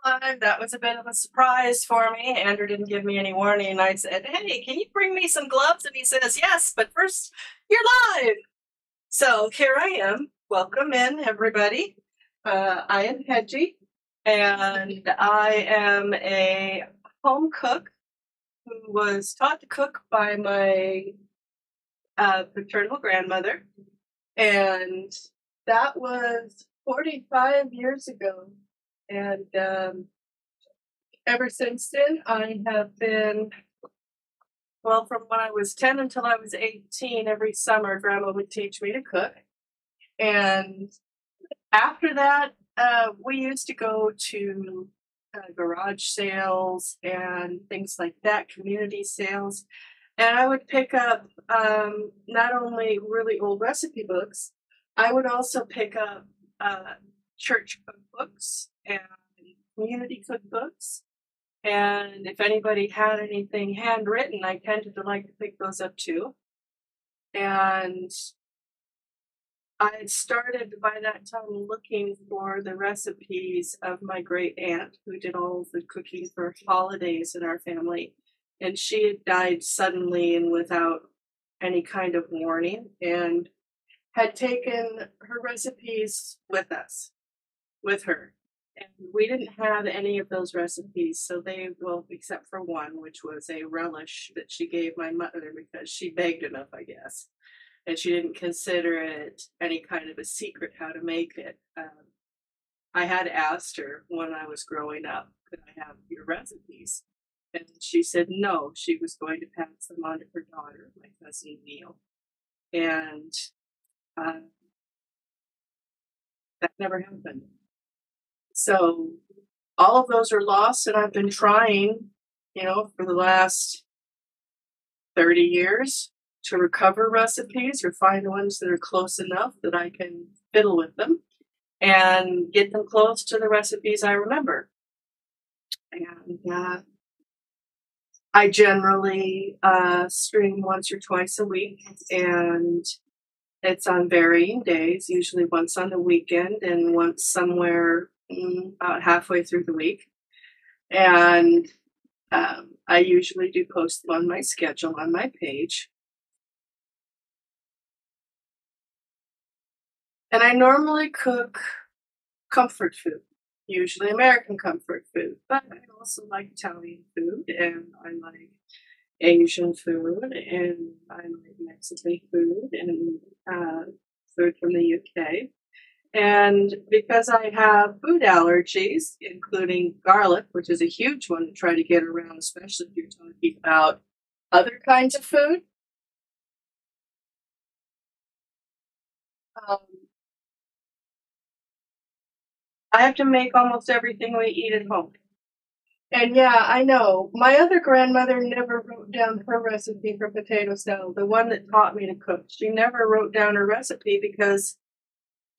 That was a bit of a surprise for me. Andrew didn't give me any warning. I said, "Hey, can you bring me some gloves?" And he says, "Yes, but first, you're live." So here I am. Welcome in, everybody. I am Hedgie, and I am a home cook who was taught to cook by my paternal grandmother, and that was 45 years ago. And ever since then, I have been, well, from when I was 10 until I was 18, every summer, Grandma would teach me to cook. And after that, we used to go to garage sales and things like that, community sales. And I would pick up not only really old recipe books, I would also pick up church cookbooks and community cookbooks. And if anybody had anything handwritten, I tended to like to pick those up too. And I had started by that time looking for the recipes of my great aunt who did all of the cooking for holidays in our family. And she had died suddenly and without any kind of warning, and had taken her recipes with her. And we didn't have any of those recipes, so well, except for one, which was a relish that she gave my mother because she begged enough, I guess. And she didn't consider it any kind of a secret how to make it. I had asked her when I was growing up, could I have your recipes? And she said no, she was going to pass them on to her daughter, my cousin Neil. And uh, that never happened. So all of those are lost, and I've been trying, for the last 30 years to recover recipes or find ones that are close enough that I can fiddle with them and get them close to the recipes I remember. And I generally stream once or twice a week, and it's on varying days, usually once on the weekend and once somewhere about halfway through the week. And I usually do post them on my schedule on my page. And I normally cook comfort food, usually American comfort food, but I also like Italian food, and I like Asian food, and I like Mexican food, and food from the UK. And because I have food allergies, including garlic, which is a huge one to try to get around, especially if you're talking about other kinds of food, um, I have to make almost everything we eat at home. And yeah, I know. My other grandmother never wrote down her recipe for potato salad, the one that taught me to cook. She never wrote down her recipe because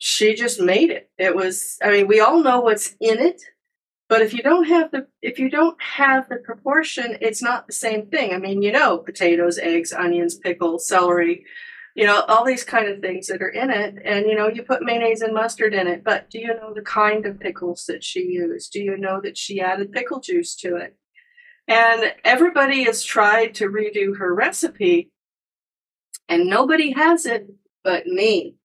she just made it. It was, I mean, we all know what's in it, but if you don't have the proportion, it's not the same thing. I mean, potatoes, eggs, onions, pickles, celery, all these kind of things that are in it. And, you put mayonnaise and mustard in it, but do you know the kind of pickles that she used? Do you know that she added pickle juice to it? And everybody has tried to redo her recipe, and nobody has it but me.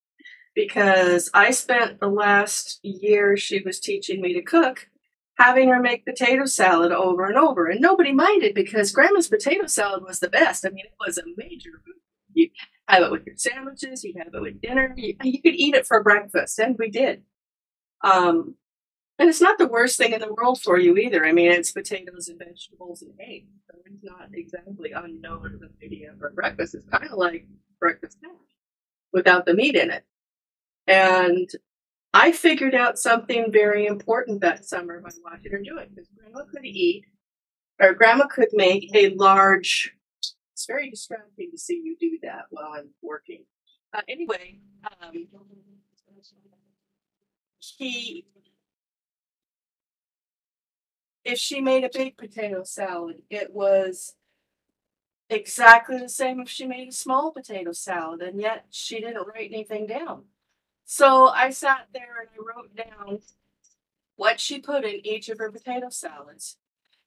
Because I spent the last year she was teaching me to cook having her make potato salad over and over. And nobody minded because Grandma's potato salad was the best. I mean, it was a major food. You have it with your sandwiches, you have it with dinner, you could eat it for breakfast, and we did. Um, and it's not the worst thing in the world for you either. I mean, it's potatoes and vegetables and eggs. So it's not exactly unknown as an idea for breakfast. It's kind of like breakfast hash without the meat in it. And I figured out something very important that summer by watching her do it, because Grandma could make a large. It's very distracting to see you do that while I'm working. Anyway, he if she made a big potato salad, it was exactly the same if she made a small potato salad, and yet she didn't write anything down. So I sat there and I wrote down what she put in each of her potato salads.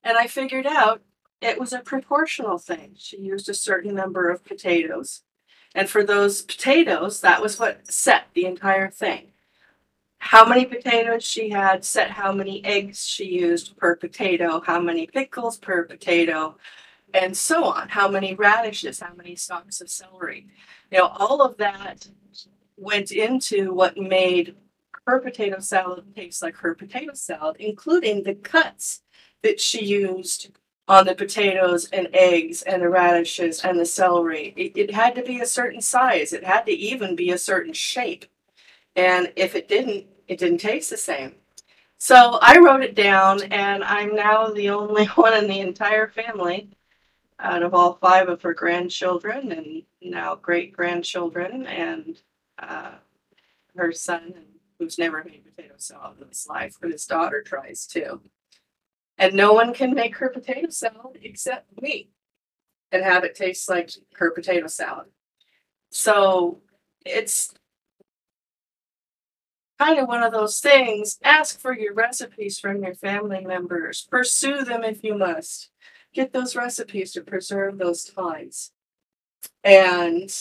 And I figured out it was a proportional thing. She used a certain number of potatoes. And for those potatoes, that was what set the entire thing. How many potatoes she had set how many eggs she used per potato, how many pickles per potato, and so on. How many radishes, how many stalks of celery. All of that went into what made her potato salad taste like her potato salad, including the cuts that she used on the potatoes and eggs and the radishes and the celery. It had to be a certain size. It had to even be a certain shape. And if it didn't taste the same. So I wrote it down, and I'm now the only one in the entire family out of all 5 of her grandchildren and now great-grandchildren and her son, who's never made potato salad in his life, but his daughter tries too. And no one can make her potato salad except me and have it taste like her potato salad. So it's kind of one of those things. Ask for your recipes from your family members. Pursue them if you must. Get those recipes to preserve those ties. And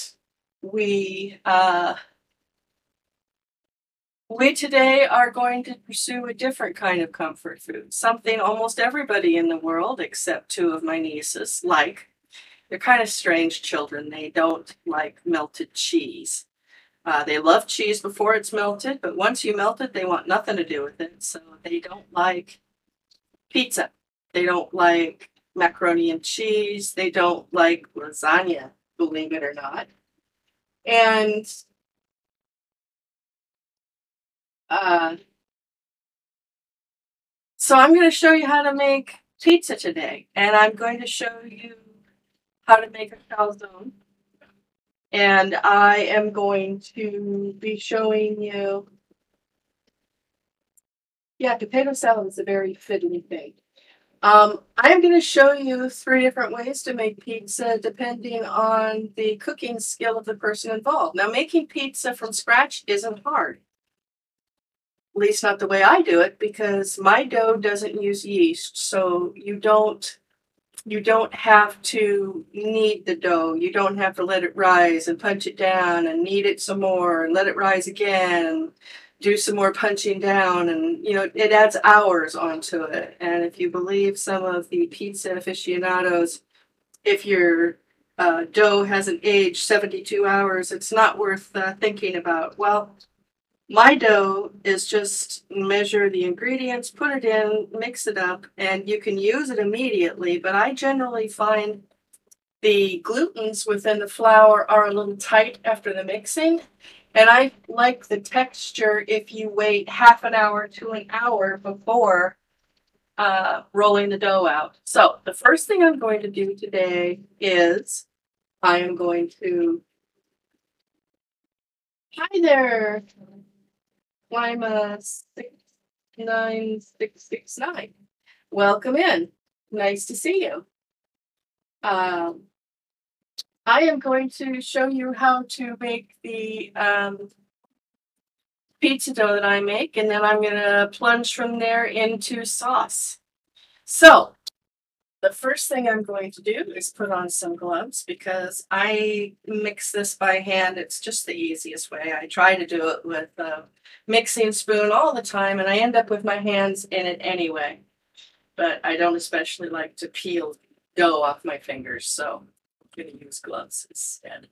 we today are going to pursue a different kind of comfort food, something almost everybody in the world, except 2 of my nieces, like. They're kind of strange children. They don't like melted cheese. They love cheese before it's melted, but once you melt it, they want nothing to do with it. So they don't like pizza. They don't like macaroni and cheese. They don't like lasagna, believe it or not. And so I'm going to show you how to make pizza today. And I'm going to show you how to make a calzone. And I am going to be showing you, potato salad is a very fiddly thing. I'm going to show you 3 different ways to make pizza depending on the cooking skill of the person involved. Now, making pizza from scratch isn't hard. At least not the way I do it, because my dough doesn't use yeast, so you don't have to knead the dough. You don't have to let it rise and punch it down and knead it some more and let it rise again and do some more punching down. And, it adds hours onto it. And if you believe some of the pizza aficionados, if your dough hasn't aged 72 hours, it's not worth thinking about. Well, my dough is just measure the ingredients, put it in, mix it up, and you can use it immediately. But I generally find the glutens within the flour are a little tight after the mixing. And I like the texture if you wait half an hour to an hour before rolling the dough out. So the first thing I'm going to do today is I am going to... Hi there! Lima 69669. Welcome in. Nice to see you. I am going to show you how to make the pizza dough that I make, and then I'm going to plunge from there into sauce. So, the first thing I'm going to do is put on some gloves because I mix this by hand. It's just the easiest way. I try to do it with a mixing spoon all the time, and I end up with my hands in it anyway. But I don't especially like to peel dough off my fingers, so I'm going to use gloves instead.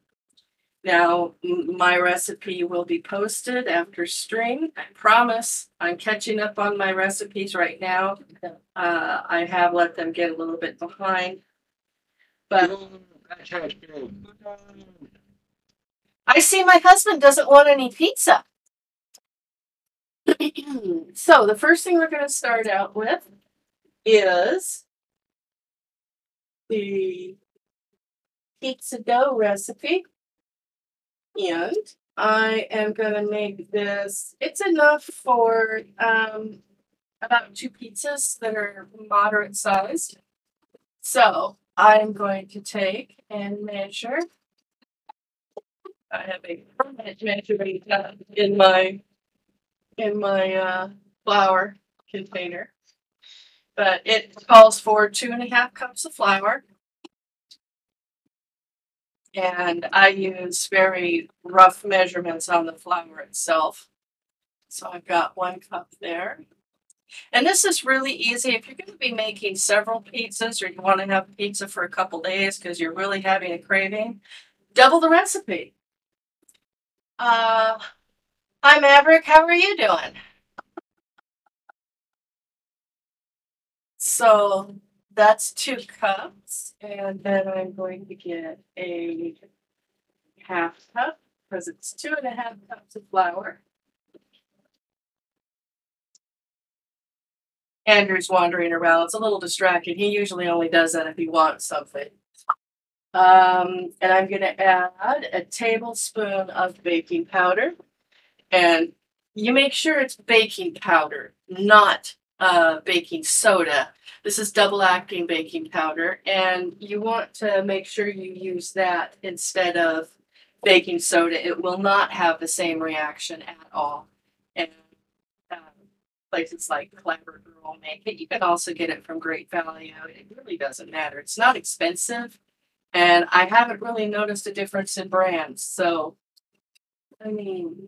Now, my recipe will be posted after stream. I promise I'm catching up on my recipes right now. I have let them get a little bit behind. But I see my husband doesn't want any pizza. So the first thing we're going to start out with is the pizza dough recipe. And I am going to make this, it's enough for about 2 pizzas that are moderate sized. So I'm going to take and measure. I have a permanent measuring cup in my flour. container. But it calls for 2.5 cups of flour. And I use very rough measurements on the flour itself. So I've got 1 cup there. And this is really easy. If you're going to be making several pizzas or you want to have pizza for a couple days because you're really having a craving, double the recipe. Hi, Maverick. How are you doing? So that's 2 cups. And then I'm going to get a 1/2 cup because it's 2.5 cups of flour. Andrew's wandering around. It's a little distracting. He usually only does that if he wants something. And I'm going to add a tablespoon of baking powder. And you make sure it's baking powder, not baking soda. This is double-acting baking powder. And you want to make sure you use that instead of baking soda. It will not have the same reaction at all. And places like Clever Girl make it. You can also get it from Great Value. It really doesn't matter. It's not expensive. And I haven't really noticed a difference in brands. So, I mean,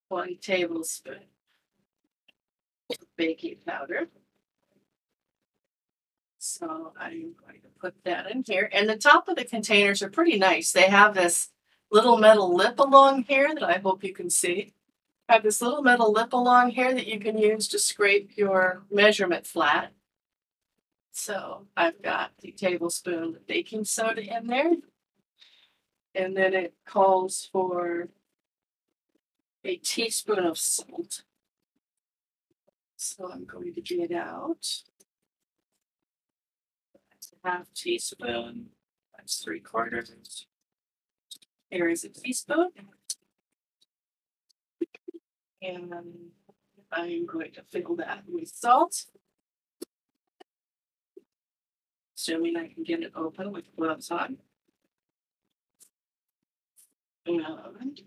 1 tablespoon of baking powder. So I'm going to put that in here. And the top of the containers are pretty nice. They have this little metal lip along here that I hope you can see. Have this little metal lip along here that you can use to scrape your measurement flat. So I've got the tablespoon of baking soda in there. And then it calls for a teaspoon of salt. So I'm going to get out. That's a 1/2 teaspoon. That's 3/4. Here is a teaspoon. And I'm going to fill that with salt. Assuming I can get it open with gloves on. And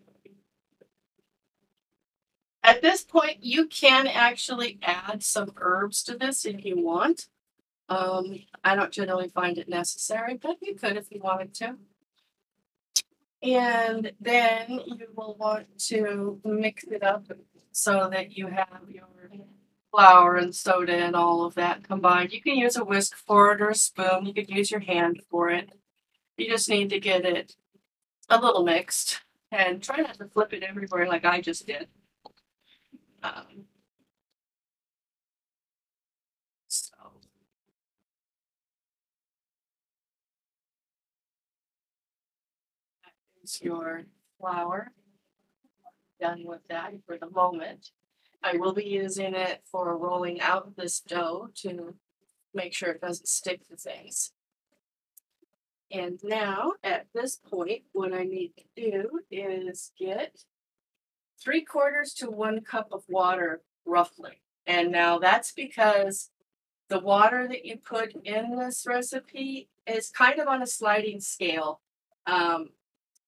at this point, you can actually add some herbs to this if you want. I don't generally find it necessary, but you could if you wanted to. And then you will want to mix it up so that you have your flour and soda and all of that combined. You can use a whisk for it or a spoon. You could use your hand for it. You just need to get it a little mixed and try not to flip it everywhere like I just did. So that is your flour. Done with that for the moment. I will be using it for rolling out this dough to make sure it doesn't stick to things. And now, at this point, what I need to do is get 3/4 to 1 cup of water, roughly. And now that's because the water that you put in this recipe is kind of on a sliding scale.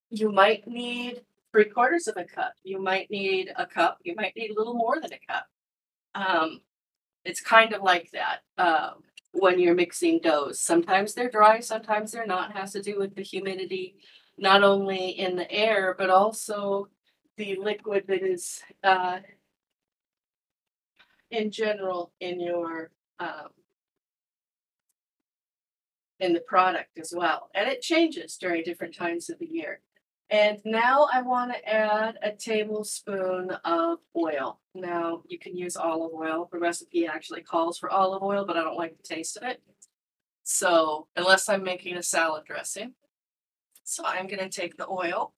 You might need 3/4 of a cup. You might need a cup. You might need a little more than a cup. It's kind of like that when you're mixing doughs. Sometimes they're dry, sometimes they're not. It has to do with the humidity, not only in the air, but also the liquid that is in general in your in the product as well. And it changes during different times of the year. And now I want to add a tablespoon of oil. Now, you can use olive oil. The recipe actually calls for olive oil, but I don't like the taste of it. So, unless I'm making a salad dressing. So, I'm going to take the oil,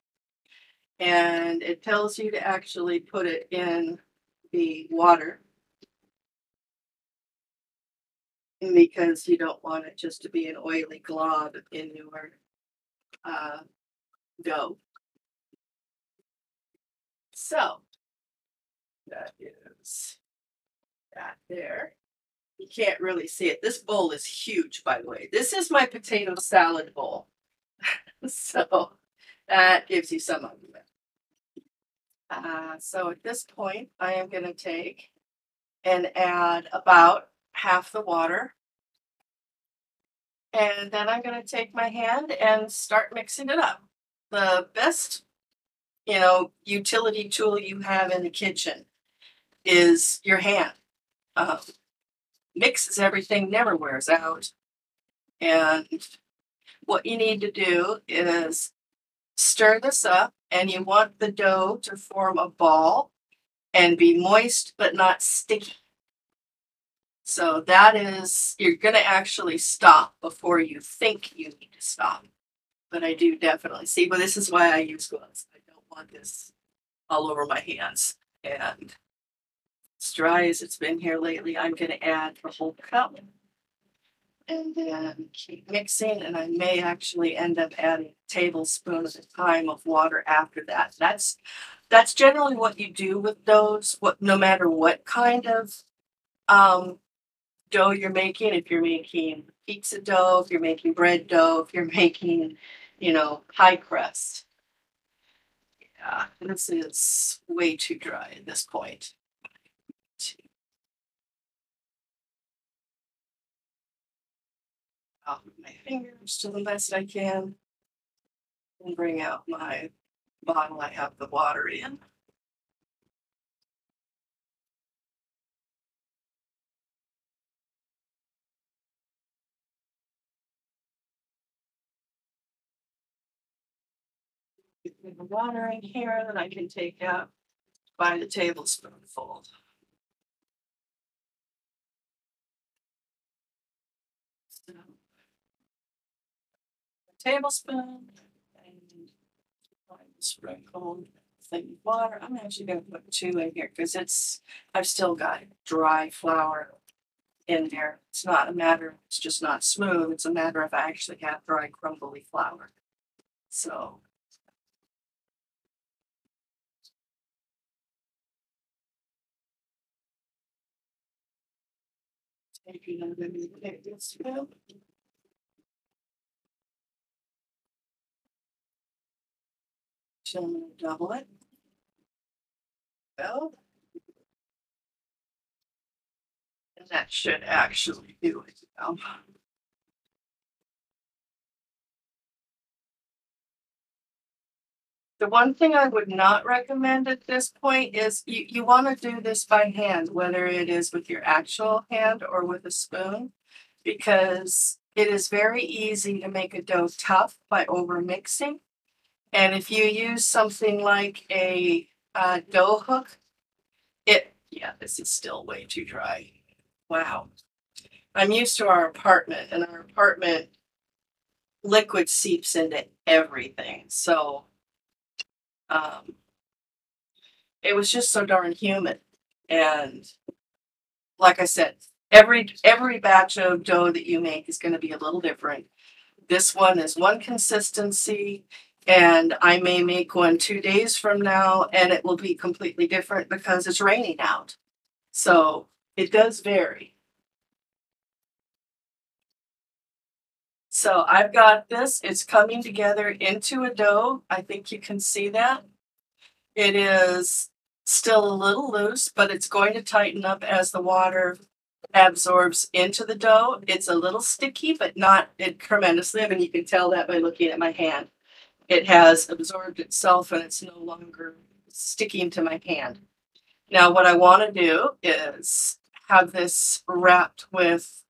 and it tells you to actually put it in the water because you don't want it just to be an oily glob in your dough. So that is that there. You can't really see it. This bowl is huge, by the way. This is my potato salad bowl. So that gives you some idea. So at this point, I am going to take and add about half the water. And then I'm going to take my hand and start mixing it up. The best, utility tool you have in the kitchen is your hand. Uh, Mixes everything, never wears out. And what you need to do is stir this up, and you want the dough to form a ball and be moist but not sticky. So that is, you're going to actually stop before you think you need to stop. But I do definitely see, but this is why I use gloves. I don't want this all over my hands. And as dry as it's been here lately, I'm going to add a whole cup and then keep mixing. And I may actually end up adding a tablespoon at a time of water after that. That's generally what you do with doughs, no matter what kind of dough you're making. If you're making pizza dough, if you're making bread dough, if you're making, pie crust. Yeah, this is way too dry at this point. Out with my fingers to the best I can and bring out my bottle I have the water in. Get the water in here that I can take out by the tablespoonful. So, a tablespoon and sprinkle thing of water. I'm actually going to put 2 in here because I've still got dry flour in there. It's not a matter, it's just not smooth. It's a matter of I actually have dry, crumbly flour. So take another tablespoon. So I'm going to double it. Well, and that should actually do it now. The one thing I would not recommend at this point is you want to do this by hand, whether it is with your actual hand or with a spoon, because it is very easy to make a dough tough by over mixing. And if you use something like a dough hook, this is still way too dry. Wow. I'm used to our apartment, and our apartment liquid seeps into everything. So it was just so darn humid. And like I said, every batch of dough that you make is going to be a little different. This one is one consistency, and I may make one 2 days from now, and it will be completely different because it's raining out. So it does vary. So I've got this. It's coming together into a dough. I think you can see that. It is still a little loose, but it's going to tighten up as the water absorbs into the dough. It's a little sticky, but not tremendously. I mean, you can tell that by looking at my hand. It has absorbed itself and it's no longer sticking to my hand. Now, what I want to do is have this wrapped with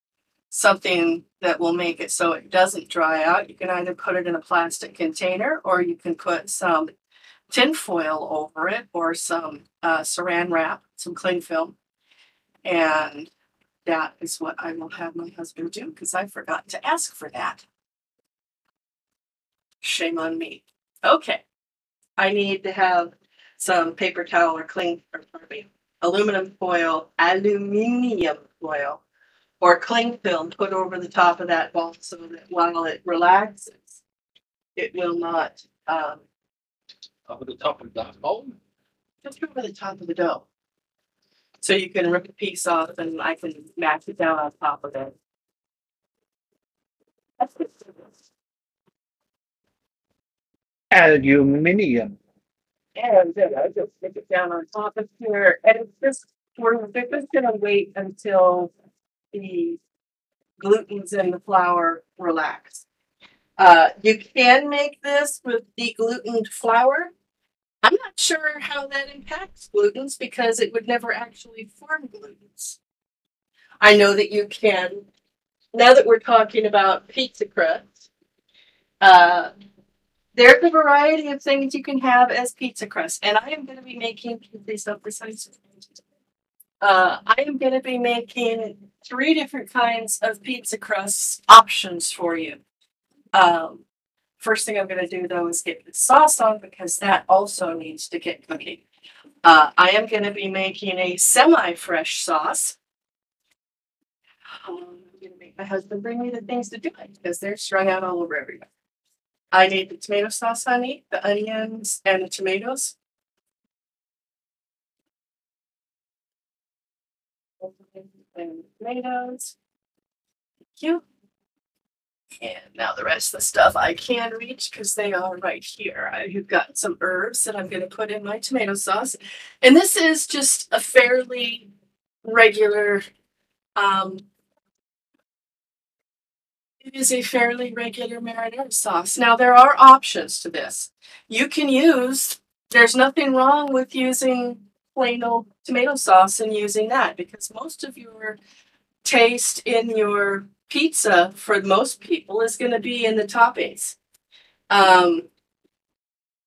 something that will make it so it doesn't dry out. You can either put it in a plastic container, or you can put some tin foil over it, or some saran wrap, some cling film. And that is what I will have my husband do because I forgot to ask for that. Shame on me. Okay. I need to have some paper towel or aluminium foil, or cling film put over the top of that ball so that while it relaxes, it will not Over the top of that bowl? just over the top of the dough. So you can rip a piece off and I can mash it down on top of it. That's good. Aluminium. And then I just stick it down on top of here. And it's just we're just going to wait until the glutens in the flour relax. You can make this with deglutened flour. I'm not sure how that impacts glutens because it would never actually form glutens. I know that you can, now that we're talking about pizza crust, there's a variety of things you can have as pizza crust. And I am going to be making, I am going to be making 3 different kinds of pizza crust options for you. First thing I'm going to do, though, is get the sauce on because that also needs to get cooking. I am going to be making a semi-fresh sauce. I'm going to make my husband bring me the things to do it because they're strung out all over everywhere. I need the tomato sauce, honey, the onions, and the tomatoes. And tomatoes. Thank you. And now the rest of the stuff I can reach because they are right here. I've got some herbs that I'm going to put in my tomato sauce. And this is just a fairly regular, it is a fairly regular marinara sauce. Now there are options to this. You can use, there's nothing wrong with using plain old tomato sauce and using that because most of your taste in your pizza for most people is going to be in the toppings.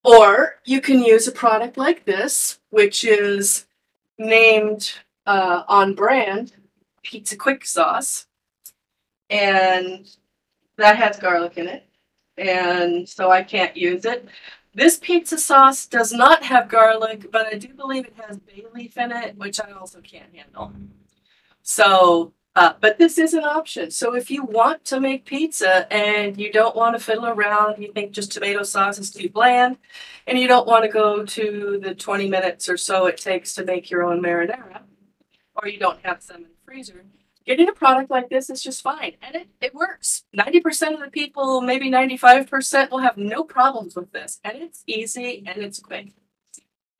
Or you can use a product like this, which is named on brand Pizza Quick Sauce. And that has garlic in it. And so I can't use it. This pizza sauce does not have garlic, but I do believe it has bay leaf in it, which I also can't handle. So, but this is an option. So if you want to make pizza and you don't want to fiddle around, you think just tomato sauce is too bland, and you don't want to go to the 20 minutes or so it takes to make your own marinara, or you don't have some in the freezer, getting a product like this is just fine. And it works. 90% of the people, maybe 95%, will have no problems with this. And it's easy and it's quick.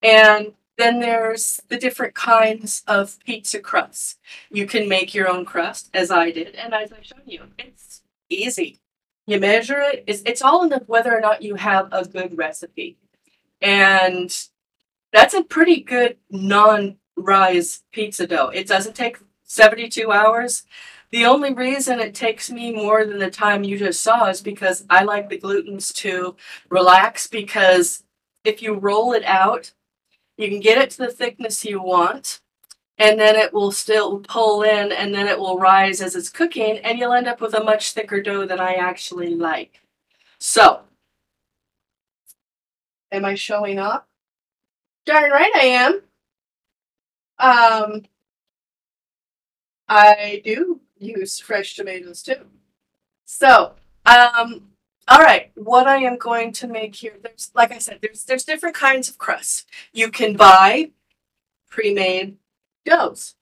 And then there's the different kinds of pizza crusts. You can make your own crust, as I did, and as I've shown you, it's easy. You measure it. It's all in whether or not you have a good recipe. And that's a pretty good non-rise pizza dough. It doesn't take 72 hours. The only reason it takes me more than the time you just saw is because I like the glutens to relax, because if you roll it out, you can get it to the thickness you want, and then it will still pull in, and then it will rise as it's cooking, and you'll end up with a much thicker dough than I actually like. So, am I showing up? Darn right I am. I do use fresh tomatoes too. So, all right, what I am going to make here, there's, like I said, there's different kinds of crusts. You can buy pre-made doughs.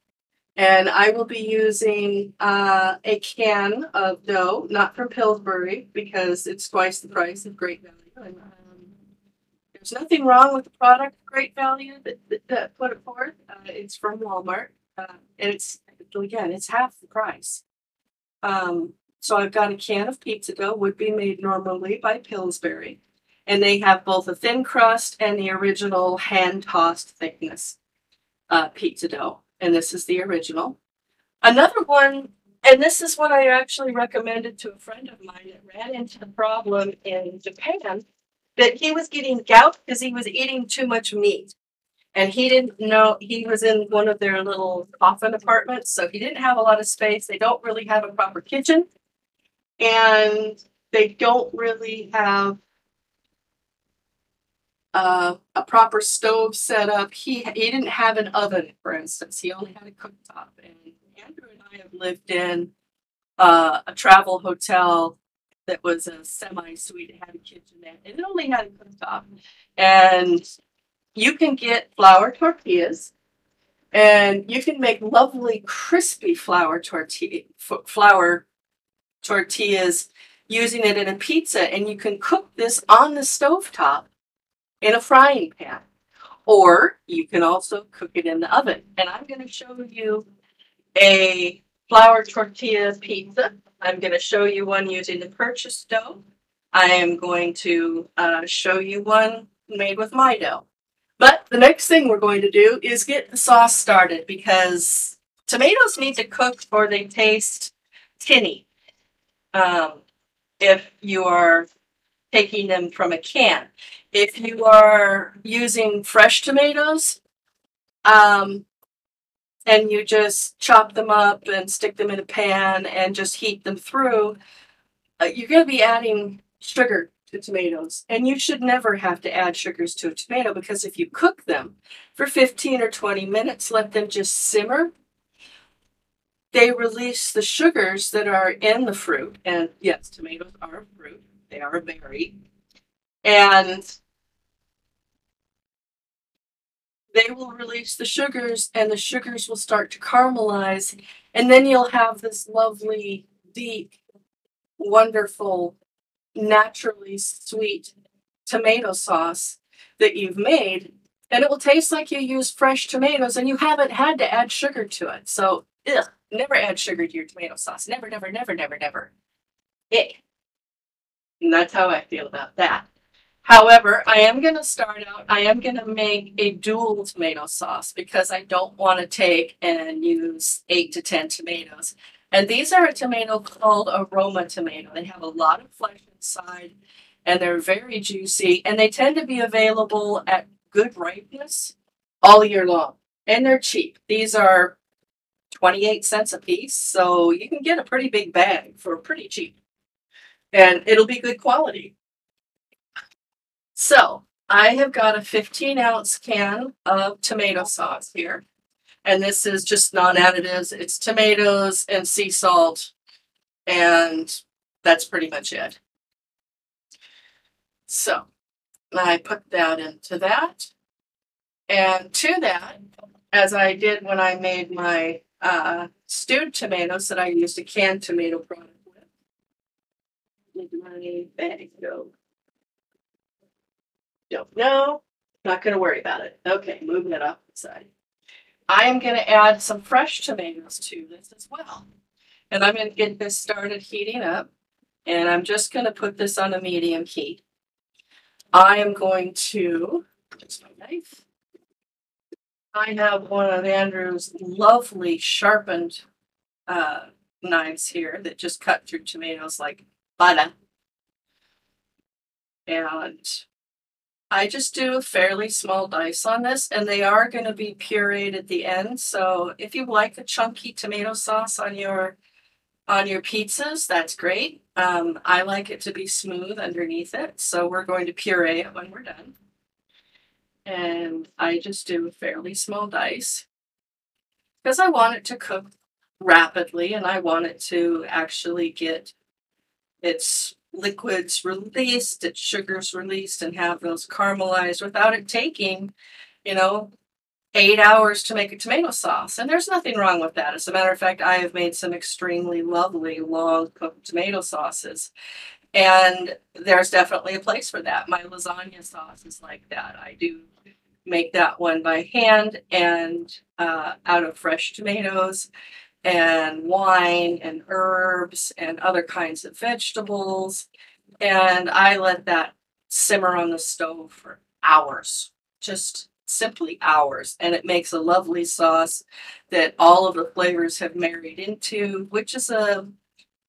And I will be using a can of dough, not from Pillsbury, because it's twice the price of Great Value. And, there's nothing wrong with the product, Great Value, that put it forth. It's from Walmart. And it's, again, it's half the price. So I've got a can of pizza dough, would be made normally by Pillsbury. And they have both a thin crust and the original hand-tossed thickness pizza dough. And this is the original. Another one, and this is what I actually recommended to a friend of mine that ran into the problem in Japan, that he was getting gout because he was eating too much meat. And he didn't know, he was in one of their little coffin apartments, so he didn't have a lot of space. They don't really have a proper kitchen. And they don't really have a proper stove set up. He didn't have an oven, for instance. He only had a cooktop. And Andrew and I have lived in a travel hotel that was a semi-suite. It had a kitchen there, and it only had a cooktop. And you can get flour tortillas, and you can make lovely crispy flour tortillas using it in a pizza, and you can cook this on the stovetop in a frying pan. Or you can also cook it in the oven. And I'm going to show you a flour tortilla pizza. I'm going to show you one using the purchased dough. I am going to show you one made with my dough. But the next thing we're going to do is get the sauce started because tomatoes need to cook or they taste tinny. If you are taking them from a can. If you are using fresh tomatoes, and you just chop them up and stick them in a pan and just heat them through, you're going to be adding sugar to tomatoes. And you should never have to add sugars to a tomato because if you cook them for 15 or 20 minutes, let them just simmer, they release the sugars that are in the fruit. And yes, tomatoes are a fruit. They are a berry. And they will release the sugars and the sugars will start to caramelize. And then you'll have this lovely, deep, wonderful, naturally sweet tomato sauce that you've made. And it will taste like you use fresh tomatoes and you haven't had to add sugar to it. So, never add sugar to your tomato sauce. Never, never, never, never, never. Ick. And that's how I feel about that. However, I am going to make a dual tomato sauce because I don't want to take and use 8 to 10 tomatoes. And these are a tomato called aroma tomato. They have a lot of flesh inside and they're very juicy and they tend to be available at good ripeness all year long. And they're cheap. These are 28 cents a piece, so you can get a pretty big bag for pretty cheap. And it'll be good quality. So I have got a 15-ounce can of tomato sauce here. And this is just non-additives. It's tomatoes and sea salt. And that's pretty much it. So I put that into that. And to that, as I did when I made my stewed tomatoes that I used a canned tomato product with. Where did my bag go? Don't know. Not going to worry about it. Okay, moving it off the side. I am going to add some fresh tomatoes to this as well. And I'm going to get this started heating up. And I'm just going to put this on a medium heat. I am going to, just my knife. I have one of Andrew's lovely sharpened knives here that just cut through tomatoes like butter. And I just do a fairly small dice on this, and they are going to be pureed at the end. So if you like a chunky tomato sauce on your pizzas, that's great. I like it to be smooth underneath it, so we're going to puree it when we're done. And I just do a fairly small dice because I want it to cook rapidly, and I want it to actually get its liquids released, its sugars released, and have those caramelized without it taking, 8 hours to make a tomato sauce. And there's nothing wrong with that. As a matter of fact, I have made some extremely lovely long cooked tomato sauces. And there's definitely a place for that. My lasagna sauce is like that. I do make that one by hand and out of fresh tomatoes and wine and herbs and other kinds of vegetables. And I let that simmer on the stove for hours, just simply hours. And it makes a lovely sauce that all of the flavors have married into, which is a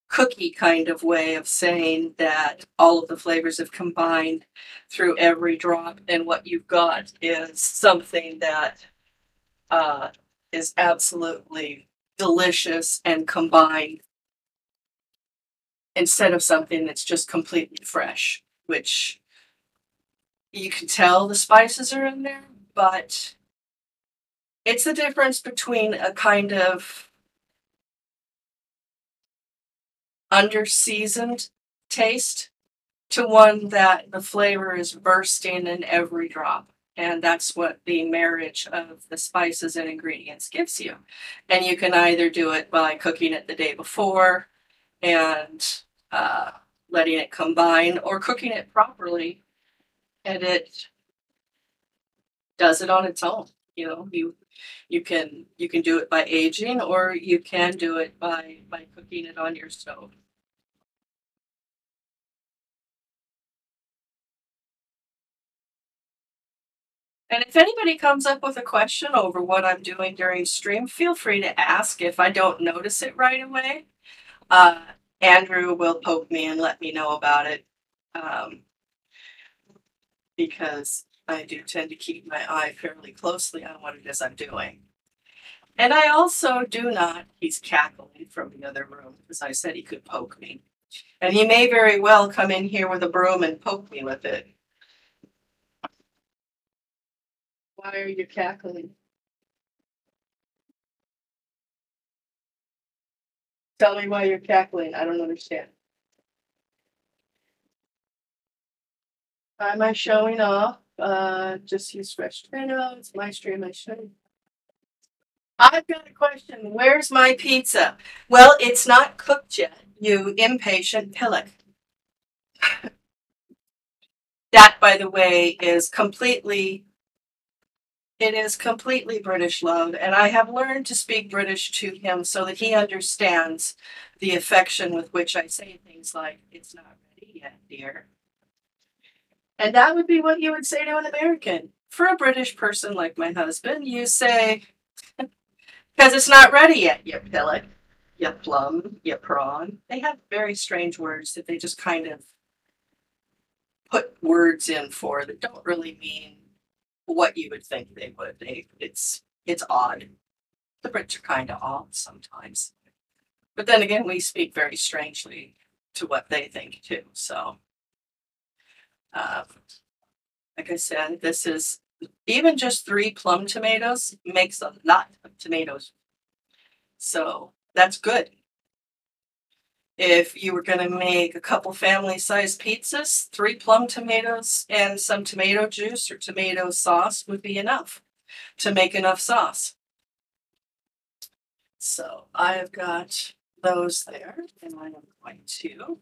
cookie kind of way of saying that all of the flavors have combined through every drop. And what you've got is something that is absolutely delicious and combined instead of something that's just completely fresh, which you can tell the spices are in there, but it's the difference between a kind of under-seasoned taste to one that the flavor is bursting in every drop. And that's what the marriage of the spices and ingredients gives you. And you can either do it by cooking it the day before and letting it combine, or cooking it properly and it does it on its own. You know, you can do it by aging, or you can do it by cooking it on your stove. And if anybody comes up with a question over what I'm doing during stream, feel free to ask. If I don't notice it right away, uh, Andrew will poke me and let me know about it, because I do tend to keep my eye fairly closely on what it is I'm doing. And I also do not, he's cackling from the other room because I said he could poke me. And he may very well come in here with a broom and poke me with it. Why are you cackling? Tell me why you're cackling. I don't understand. Why am I showing off? Just use fresh tomatoes. My stream, I show. I've got a question. Where's my pizza? Well, it's not cooked yet, you impatient pillock. That, by the way, is completely British love, and I have learned to speak British to him so that he understands the affection with which I say things like, "It's not ready yet, dear." And that would be what you would say to an American. For a British person like my husband, you say, "Because it's not ready yet, you pillock, you plum, you prawn." They have very strange words that they just kind of put words in for that don't really mean what you would think they would. It's odd. The Brits are kind of odd sometimes. But then again, we speak very strangely to what they think too. So, like I said, this is even just 3 plum tomatoes makes a lot of tomatoes. So that's good. If you were going to make a couple family-sized pizzas, 3 plum tomatoes and some tomato juice or tomato sauce would be enough to make enough sauce. So I have got those there, and I'm going to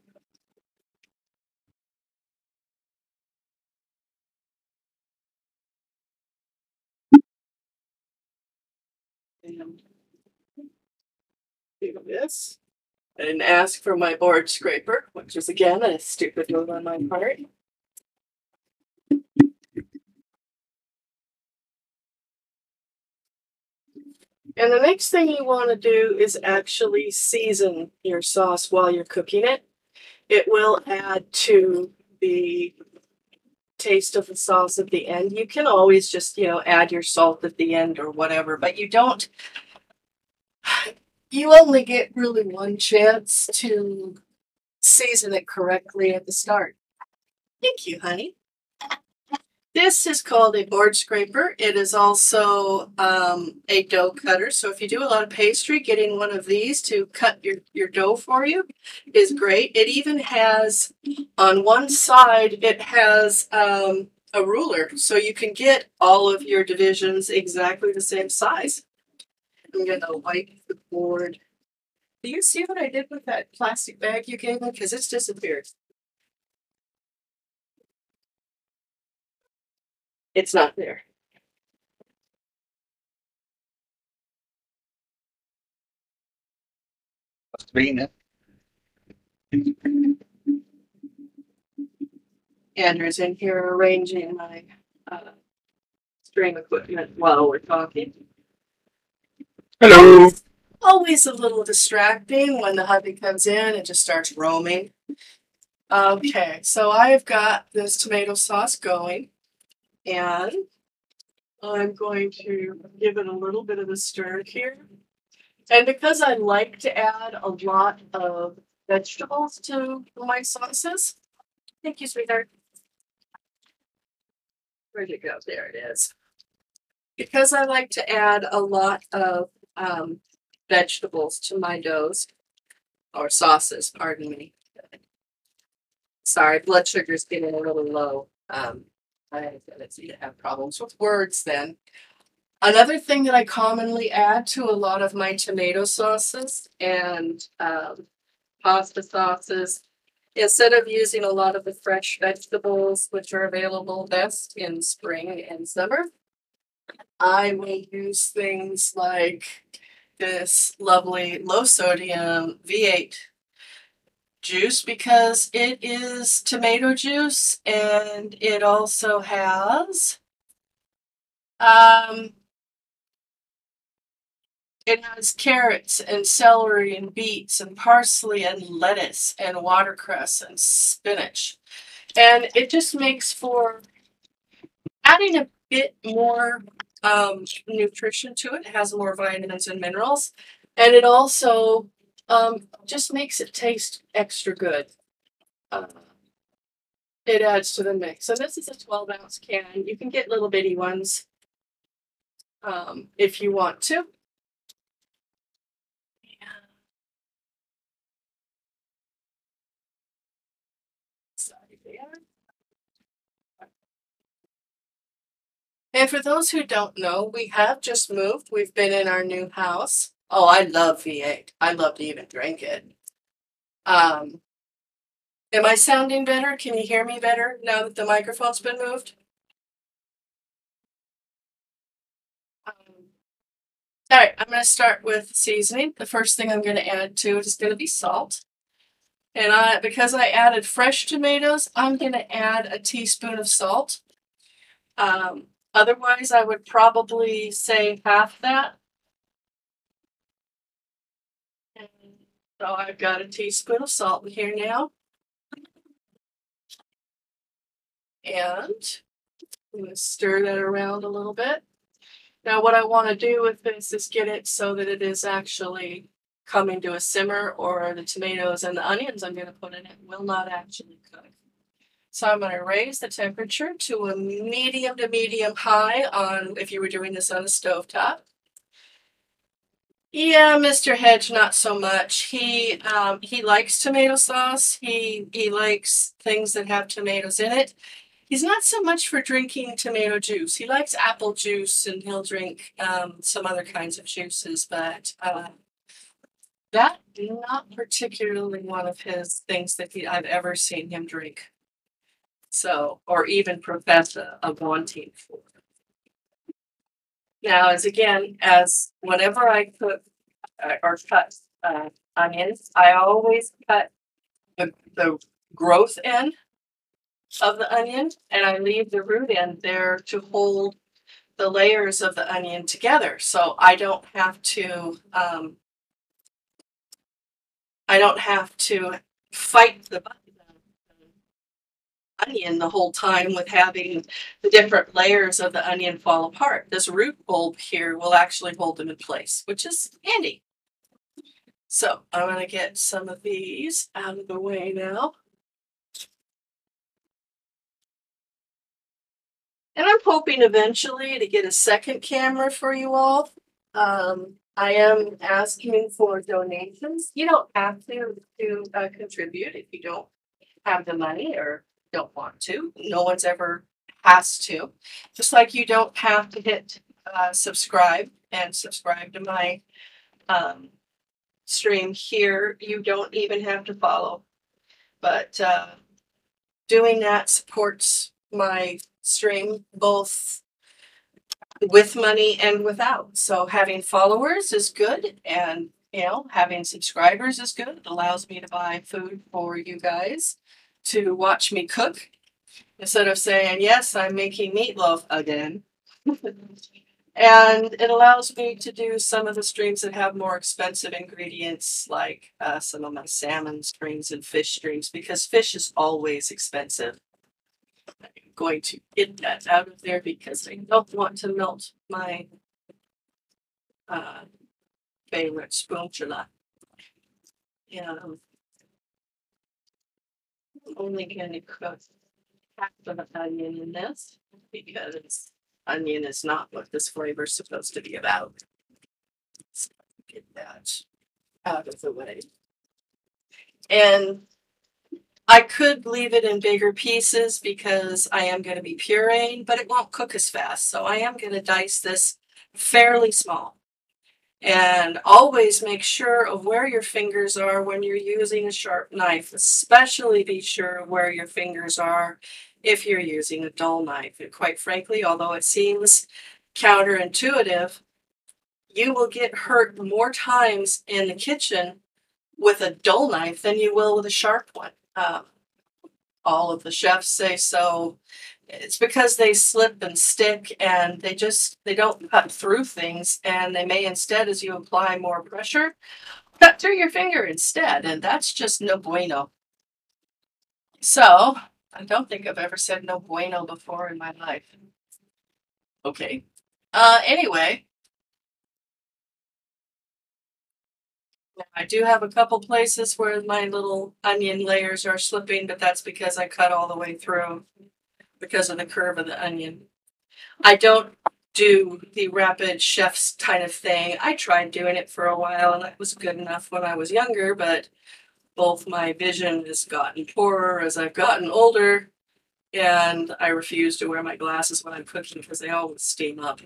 do this and ask for my board scraper, which is again a stupid move on my part. And the next thing you want to do is actually season your sauce while you're cooking it. It will add to the taste of the sauce at the end. You can always just, add your salt at the end or whatever, but you only get really one chance to season it correctly at the start. Thank you, honey. This is called a board scraper. It is also a dough cutter. So if you do a lot of pastry, getting one of these to cut your dough for you is great. It even has, on one side, it has a ruler. So you can get all of your divisions exactly the same size. I'm going to wipe the board. Do you see what I did with that plastic bag you gave me? Because it's disappeared. It's not there. Must be in it. Andrew's in here arranging my stream equipment while we're talking. Hello. Always a little distracting when the hubby comes in and just starts roaming. Okay, so I've got this tomato sauce going, and I'm going to give it a little bit of a stir here. And because I like to add a lot of vegetables to my sauces, thank you, sweetheart. Where'd it go? There it is. Because I like to add a lot of vegetables to my doughs, or sauces, pardon me. Sorry, blood sugar's getting a little low. I have problems with words then. Another thing that I commonly add to a lot of my tomato sauces and pasta sauces, instead of using a lot of the fresh vegetables, which are available best in spring and summer, I will use things like this lovely low sodium V8 juice because it is tomato juice and it also has carrots and celery and beets and parsley and lettuce and watercress and spinach. And it just makes for adding a bit more nutrition to it. It has more vitamins and minerals. And it also just makes it taste extra good. It adds to the mix. So this is a 12-ounce can. You can get little bitty ones if you want to. And for those who don't know, we have just moved. We've been in our new house. Oh, I love V8. I love to even drink it. Am I sounding better? Can you hear me better now that the microphone's been moved? All right, I'm going to start with seasoning. The first thing I'm going to add to it is going to be salt. And because I added fresh tomatoes, I'm going to add a teaspoon of salt. Otherwise, I would probably say half that. And so I've got a teaspoon of salt in here now. And I'm going to stir that around a little bit. Now what I want to do with this is get it so that it is actually coming to a simmer, or the tomatoes and the onions I'm going to put in it will not actually cook. So I'm going to raise the temperature to a medium to medium high on if you were doing this on a stovetop. Yeah, Mr. Hedge, not so much. He likes tomato sauce. He likes things that have tomatoes in it. He's not so much for drinking tomato juice. He likes apple juice, and he'll drink some other kinds of juices, but that's not particularly one of his things that I've ever seen him drink. So, or even profess a wanting for. Now, as whenever I cook or cut onions, I always cut the growth end of the onion, and I leave the root end there to hold the layers of the onion together, so I don't have to fight the onion the whole time with having the different layers of the onion fall apart. This root bulb here will actually hold them in place, which is handy. So I'm going to get some of these out of the way now. And I'm hoping eventually to get a second camera for you all. I am asking for donations. You don't have to contribute if you don't have the money or don't want to. No one's ever has to. Just like you don't have to hit subscribe to my stream here. You don't even have to follow. But doing that supports my stream both with money and without. So having followers is good, and having subscribers is good. It allows me to buy food for you guys to watch me cook instead of saying, yes, I'm making meatloaf again. And it allows me to do some of the streams that have more expensive ingredients, like some of my salmon streams and fish streams, because fish is always expensive. I'm going to get that out of there because I don't want to melt my favorite spatula. And I'm only going to cook half of the onion in this because onion is not what this flavor is supposed to be about. So get that out of the way. And I could leave it in bigger pieces because I am going to be pureeing, but it won't cook as fast. So I am going to dice this fairly small. And always make sure of where your fingers are when you're using a sharp knife. Especially be sure of where your fingers are if you're using a dull knife. And quite frankly, although it seems counterintuitive, you will get hurt more times in the kitchen with a dull knife than you will with a sharp one. All of the chefs say so. It's because they slip and stick and they don't cut through things, and they may instead, as you apply more pressure, cut through your finger instead, and that's just no bueno. So, I don't think I've ever said no bueno before in my life. Okay. Anyway, I do have a couple places where my little onion layers are slipping, but that's because I cut all the way through because of the curve of the onion. I don't do the rapid chef's kind of thing. I tried doing it for a while, and that was good enough when I was younger, but both my vision has gotten poorer as I've gotten older, and I refuse to wear my glasses when I'm cooking because they always steam up.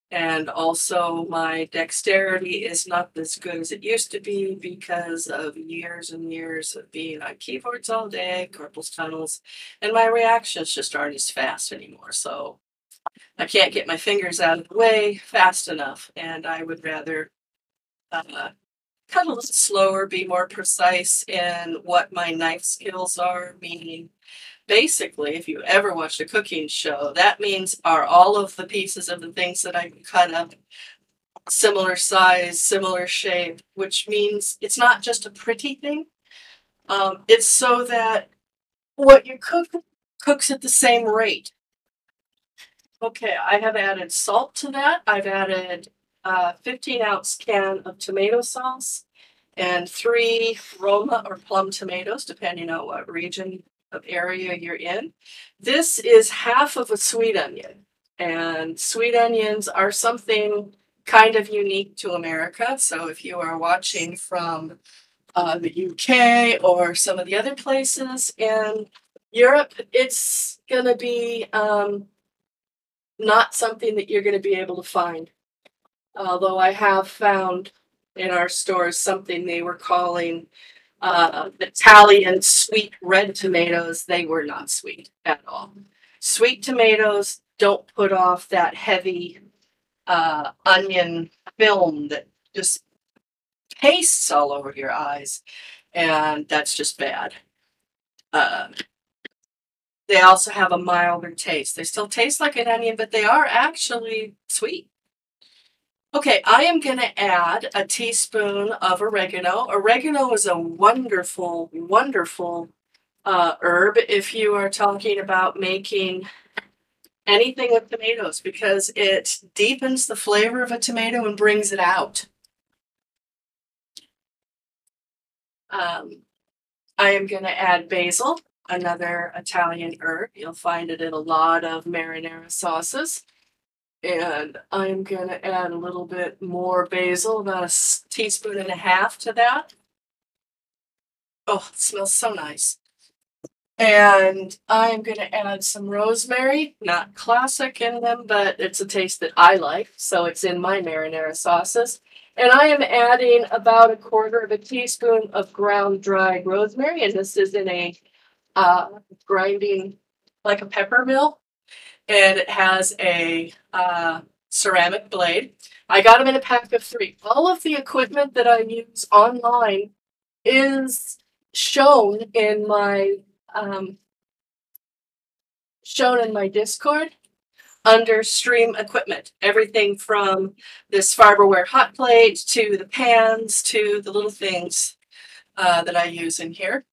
And also my dexterity is not as good as it used to be because of years and years of being on keyboards all day, carpal tunnels, and my reactions just aren't as fast anymore. So I can't get my fingers out of the way fast enough, and I would rather cut a little slower, be more precise in what my knife skills are, meaning basically, if you ever watched a cooking show, that means are all of the pieces of the things that I cut up similar size, similar shape, which means it's not just a pretty thing. It's so that what you cook cooks at the same rate. Okay, I have added salt to that. I've added a 15-ounce can of tomato sauce and 3 Roma or plum tomatoes, depending on what region of area you're in. This is half of a sweet onion, and sweet onions are something kind of unique to America. So if you are watching from the UK or some of the other places in Europe, it's going to be not something that you're going to be able to find. Although I have found in our stores something they were calling Italian sweet red tomatoes. They were not sweet at all. Sweet tomatoes don't put off that heavy onion film that just pastes all over your eyes, and that's just bad. They also have a milder taste. They still taste like an onion, but they are actually sweet. Okay, I am going to add a teaspoon of oregano. Oregano is a wonderful, wonderful herb if you are talking about making anything with tomatoes, because it deepens the flavor of a tomato and brings it out. I am going to add basil, another Italian herb. You'll find it in a lot of marinara sauces. And I'm going to add a little bit more basil, about a teaspoon and a half to that. Oh, it smells so nice. And I'm going to add some rosemary, not classic in them, but it's a taste that I like, so it's in my marinara sauces. And I am adding about 1/4 teaspoon of ground dried rosemary, and this is in a grinding, like a pepper mill. And it has a ceramic blade. I got them in a pack of 3. All of the equipment that I use online is shown in my Discord under stream equipment. Everything from this Farberware hot plate to the pans to the little things that I use in here.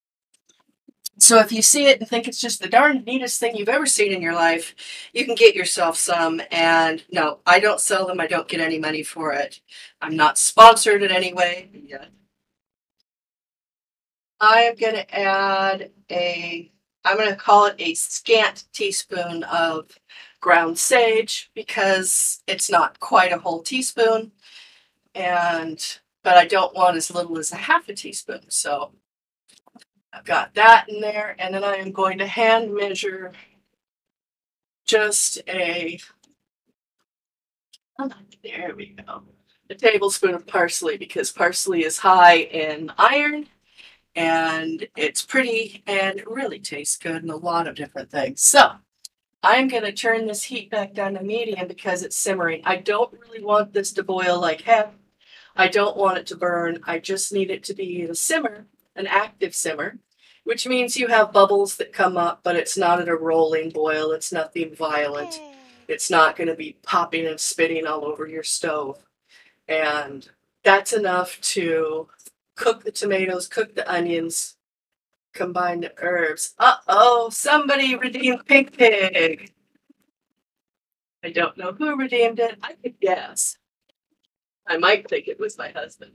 So if you see it and think it's just the darn neatest thing you've ever seen in your life, you can get yourself some. And no, I don't sell them. I don't get any money for it. I'm not sponsored in any way yet. I am going to add I'm going to call it a scant teaspoon of ground sage, because it's not quite a whole teaspoon. But I don't want as little as a half a teaspoon. So I've got that in there, and then I am going to hand measure just there we go, a tablespoon of parsley, because parsley is high in iron, and it's pretty, and it really tastes good in a lot of different things. So I'm going to turn this heat back down to medium because it's simmering. I don't really want this to boil like heck. I don't want it to burn. I just need it to be a simmer, an active simmer, which means you have bubbles that come up, but it's not at a rolling boil. It's nothing violent. It's not going to be popping and spitting all over your stove. And that's enough to cook the tomatoes, cook the onions, combine the herbs. Uh-oh, somebody redeemed Pink Pig. I don't know who redeemed it. I could guess. I might think it was my husband.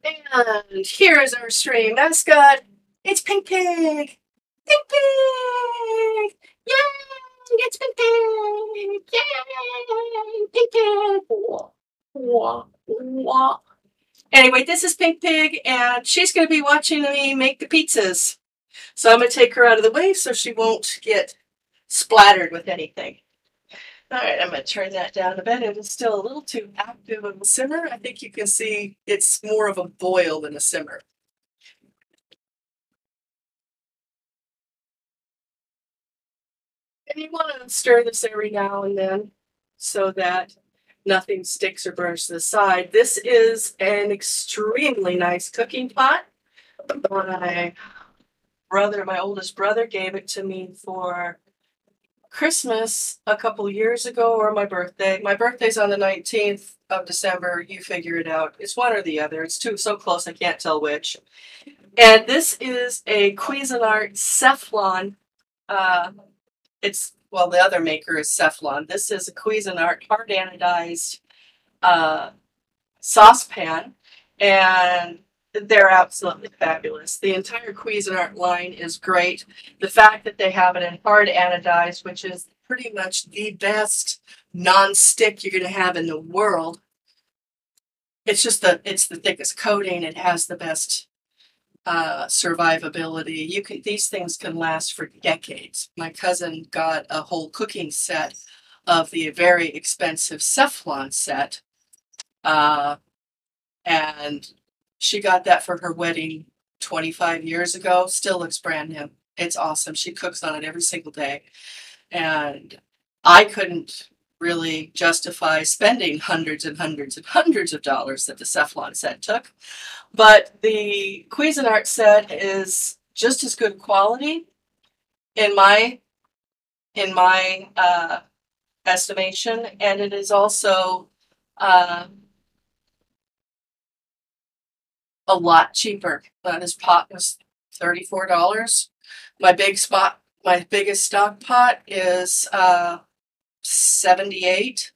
And here is our stream mascot. It's Pink Pig. Pink Pig. Yay! It's Pink Pig. Yay! Pink Pig. Wah, wah, wah. Anyway, this is Pink Pig, and she's going to be watching me make the pizzas. So I'm going to take her out of the way so she won't get splattered with anything. All right, I'm going to turn that down a bit. It is still a little too active of a simmer. I think you can see it's more of a boil than a simmer. And you want to stir this every now and then so that nothing sticks or burns to the side. This is an extremely nice cooking pot. My oldest brother, gave it to me for Christmas a couple years ago, or my birthday. My birthday's on the 19th of December. You figure it out. It's one or the other. It's so close I can't tell which. And this is a Cuisinart Cephalon. The other maker is Cephalon. This is a Cuisinart hard anodized saucepan, and they're absolutely fabulous. The entire Cuisinart line is great. The fact that they have it in hard anodized, which is pretty much the best non-stick you're going to have in the world. It's the thickest coating. It has the best survivability. These things can last for decades. My cousin got a whole cooking set of the very expensive Cephalon set, and she got that for her wedding 25 years ago. Still looks brand new. It's awesome. She cooks on it every single day. And I couldn't really justify spending hundreds and hundreds and hundreds of dollars that the Cephalon set took. But the Cuisinart set is just as good quality in my estimation, and it is also a lot cheaper. This pot was $34. My biggest stock pot is $78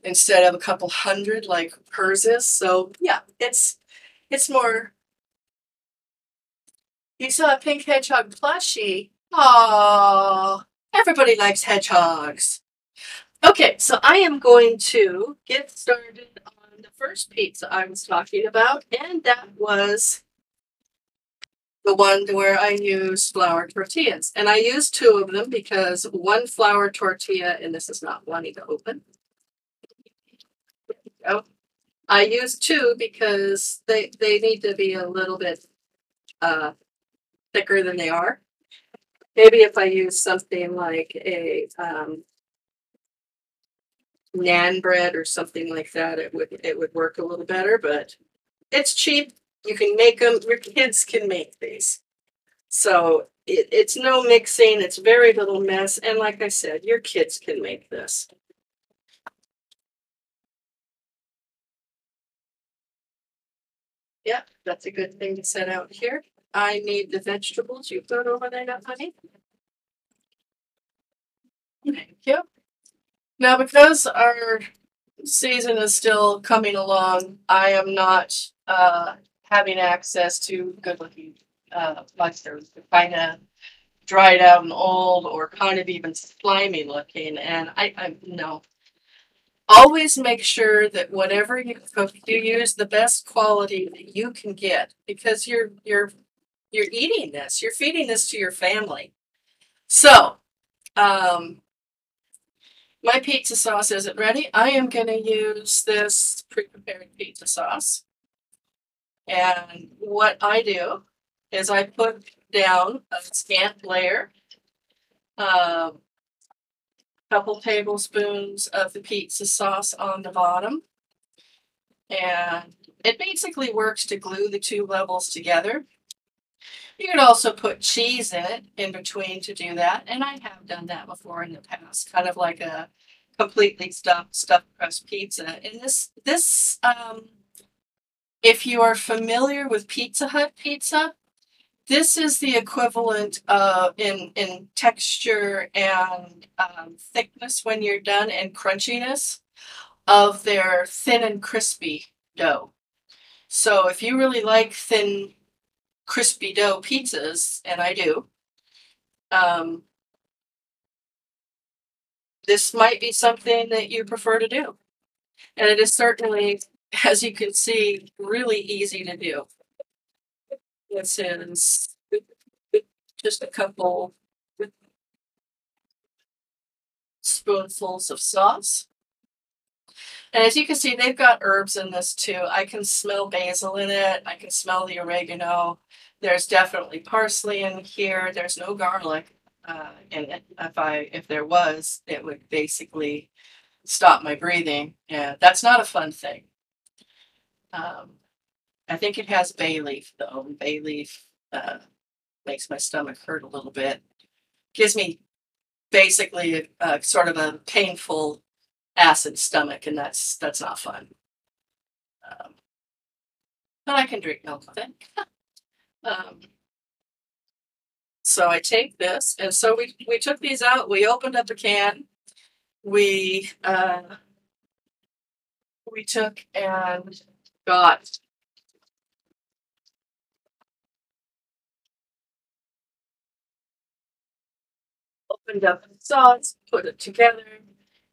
instead of a couple hundred like hers is. So yeah, it's more. You saw a pink hedgehog plushie. Aww, everybody likes hedgehogs. Okay, so I am going to get started on the first pizza I was talking about, and that was the one where I use flour tortillas. And I use two of them because one flour tortilla, and this is not wanting to open. There we go. I use two because they need to be a little bit thicker than they are. Maybe if I use something like a naan bread or something like that, it would work a little better, but it's cheap. You can make them. Your kids can make these. So it's no mixing. It's very little mess. And like I said, your kids can make this. Yeah, that's a good thing to set out here. I need the vegetables you put over there now, honey. Thank you. Now, because our season is still coming along, I am not having access to good-looking mushrooms. They're kind of dried out and old, or kind of even slimy looking. And I no. Always make sure that whatever you cook, you use the best quality that you can get, because you're eating this. You're feeding this to your family. So, my pizza sauce isn't ready. I am going to use this pre-prepared pizza sauce. And what I do is I put down a scant layer Couple tablespoons of the pizza sauce on the bottom. And it basically works to glue the two levels together. You could also put cheese in it in between to do that, and I have done that before in the past, kind of like a completely stuffed crust pizza. And if you are familiar with Pizza Hut pizza, this is the equivalent of in texture and thickness when you're done, and crunchiness of their thin and crispy dough. So if you really like thin, crispy dough pizzas, and I do, this might be something that you prefer to do. And it is certainly, as you can see, really easy to do. This is just a couple spoonfuls of sauce. And as you can see, they've got herbs in this too. I can smell basil in it. I can smell the oregano. There's definitely parsley in here. There's no garlic in it. If there was, it would basically stop my breathing. And that's not a fun thing. I think it has bay leaf though. Bay leaf makes my stomach hurt a little bit. Gives me basically a sort of a painful acid stomach, and that's not fun. But I can drink milk with it. So I take this, and so we took these out. We opened up a can. We took and got opened up the sauce, put it together.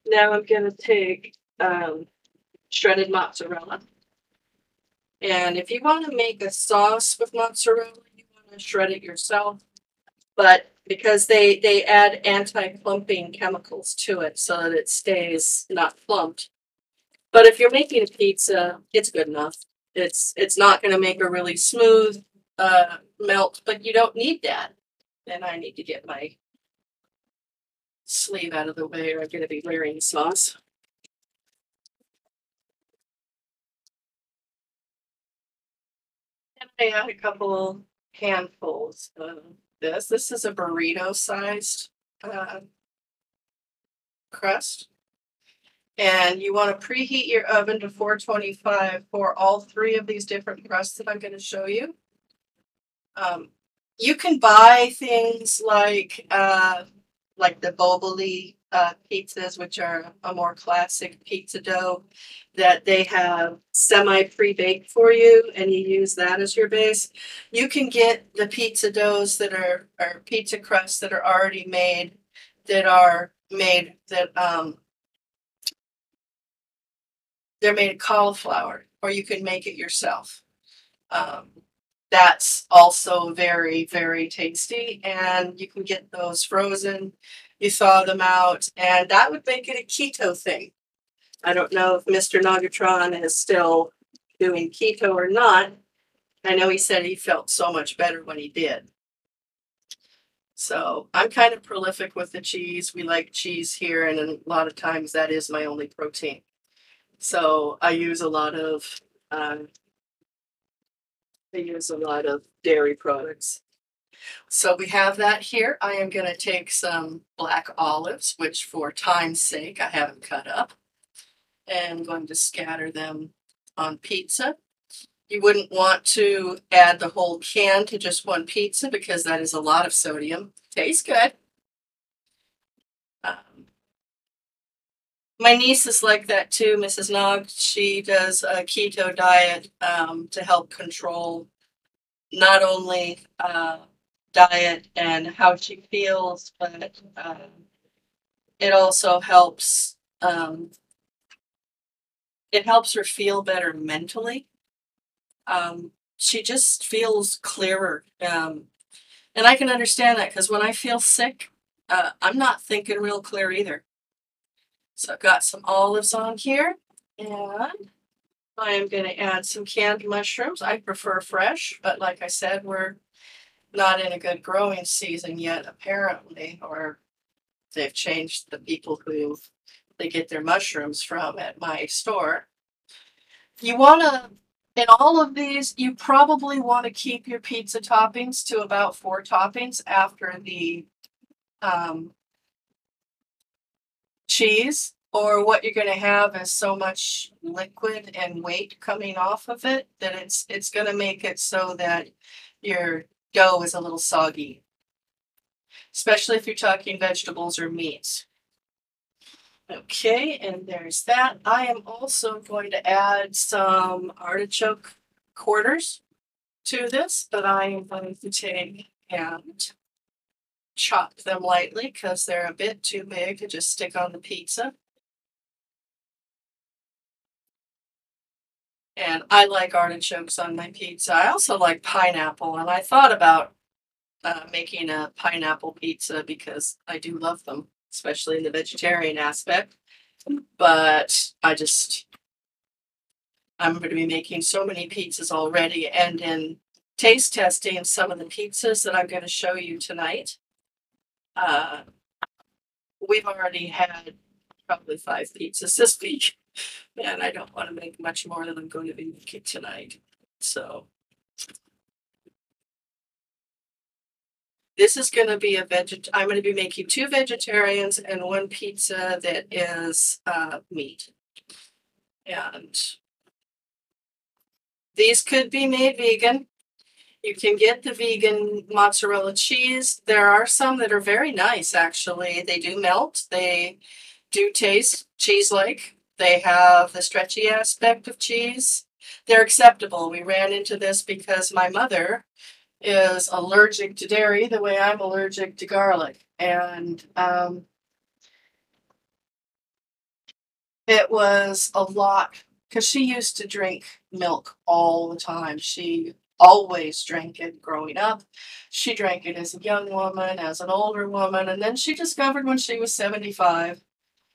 Now I'm going to take shredded mozzarella. And if you want to make a sauce with mozzarella, you want to shred it yourself. But because they add anti-clumping chemicals to it so that it stays not clumped. But if you're making a pizza, it's good enough. It's not going to make a really smooth melt, but you don't need that. And I need to get my sleeve out of the way, or I'm going to be wearing sauce. And I add a couple handfuls of this. This is a burrito-sized crust. And you want to preheat your oven to 425 for all three of these different crusts that I'm going to show you. You can buy things like the Boboli pizzas, which are a more classic pizza dough that they have semi-pre-baked for you, and you use that as your base. You can get the pizza doughs that are pizza crusts that are already made, they're made of cauliflower, or you can make it yourself. That's also very, very tasty, and you can get those frozen. You thaw them out, and that would make it a keto thing. I don't know if Mr. Nagatron is still doing keto or not. I know he said he felt so much better when he did. So I'm kind of prolific with the cheese. We like cheese here, and a lot of times that is my only protein. So I use a lot of dairy products. So we have that here. I am going to take some black olives, which for time's sake I haven't cut up, and I'm going to scatter them on pizza. You wouldn't want to add the whole can to just one pizza because that is a lot of sodium. Tastes good. My niece is like that too, Mrs. Nog. She does a keto diet to help control not only diet and how she feels, but it also helps. It helps her feel better mentally. She just feels clearer, and I can understand that because when I feel sick, I'm not thinking real clear either. So I've got some olives on here, and I am going to add some canned mushrooms. I prefer fresh, but like I said, we're not in a good growing season yet, apparently, or they've changed the people who they get their mushrooms from at my store. You want to, in all of these, you probably want to keep your pizza toppings to about 4 toppings after the cheese, or what you're going to have is so much liquid and weight coming off of it that it's going to make it so that your dough is a little soggy, especially if you're talking vegetables or meats. Okay, and there's that. I am also going to add some artichoke quarters to this, but I am going to take and chop them lightly because they're a bit too big to just stick on the pizza. And I like artichokes on my pizza. I also like pineapple, and I thought about making a pineapple pizza because I do love them, especially in the vegetarian aspect. But I'm going to be making so many pizzas already, and in taste testing some of the pizzas that I'm going to show you tonight, we've already had probably 5 pizzas this week, and I don't want to make much more than I'm going to be making tonight. So this is going to be I'm going to be making 2 vegetarians and 1 pizza that is meat. And these could be made vegan. You can get the vegan mozzarella cheese. There are some that are very nice, actually. They do melt. They do taste cheese-like. They have the stretchy aspect of cheese. They're acceptable. We ran into this because my mother is allergic to dairy the way I'm allergic to garlic. And it was a lot because she used to drink milk all the time. She always drank it growing up. She drank it as a young woman, as an older woman, and then she discovered when she was 75,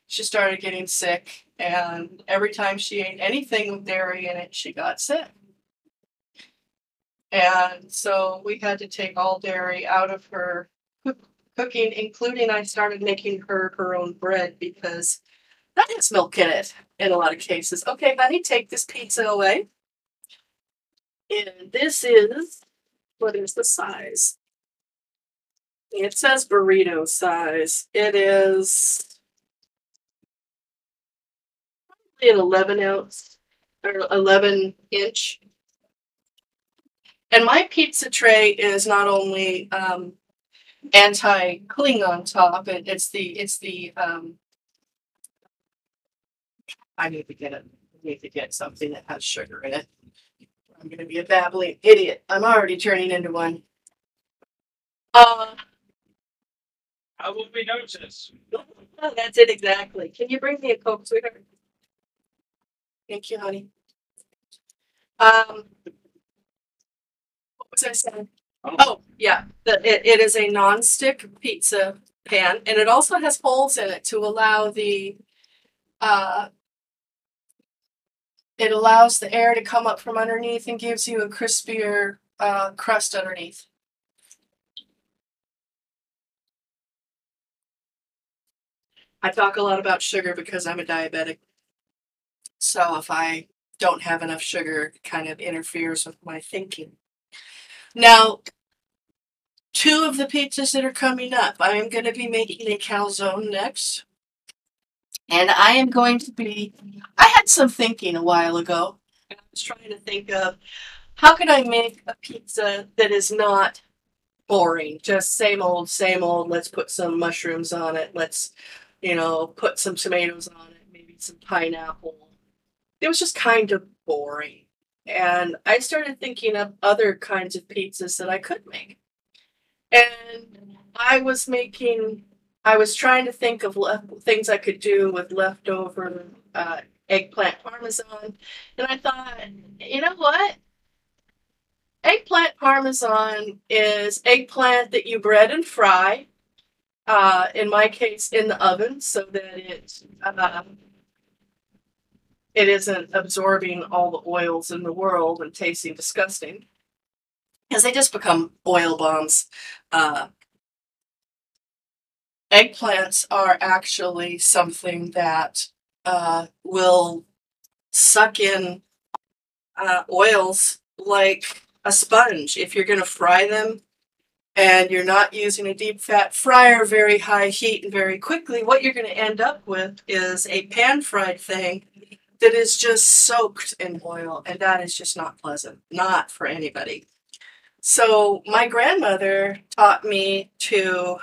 she started getting sick, and every time she ate anything with dairy in it, she got sick. And so we had to take all dairy out of her cooking, including I started making her own bread because that has milk in it in a lot of cases. Okay, honey, take this pizza away. And this is, what is the size? It says burrito size. It is probably an 11 ounce or 11 inch. And my pizza tray is not only anti-cling on top, it's the I need to get something that has sugar in it. I'm going to be a babbling idiot. I'm already turning into one. I will be noticed. That's it exactly. Can you bring me a Coke, sweetheart? Thank you, honey. What was I saying? Oh, yeah. It is a non-stick pizza pan, and it also has holes in it to allow it allows the air to come up from underneath and gives you a crispier crust underneath. I talk a lot about sugar because I'm a diabetic. So if I don't have enough sugar, it kind of interferes with my thinking. Now, 2 of the pizzas that are coming up, I am going to be making a calzone next. And I had some thinking a while ago. I was trying to think of how could I make a pizza that is not boring, just same old, let's put some mushrooms on it, let's, put some tomatoes on it, maybe some pineapple. It was just kind of boring. And I started thinking of other kinds of pizzas that I could make. And I was trying to think of things I could do with leftover eggplant parmesan. And I thought, you know what? Eggplant parmesan is eggplant that you bread and fry, in my case in the oven, so that it isn't absorbing all the oils in the world and tasting disgusting, because they just become oil bombs Eggplants are actually something that will suck in oils like a sponge. If you're going to fry them and you're not using a deep fat fryer, very high heat and very quickly, what you're going to end up with is a pan fried thing that is just soaked in oil, and that is just not pleasant, not for anybody. So my grandmother taught me to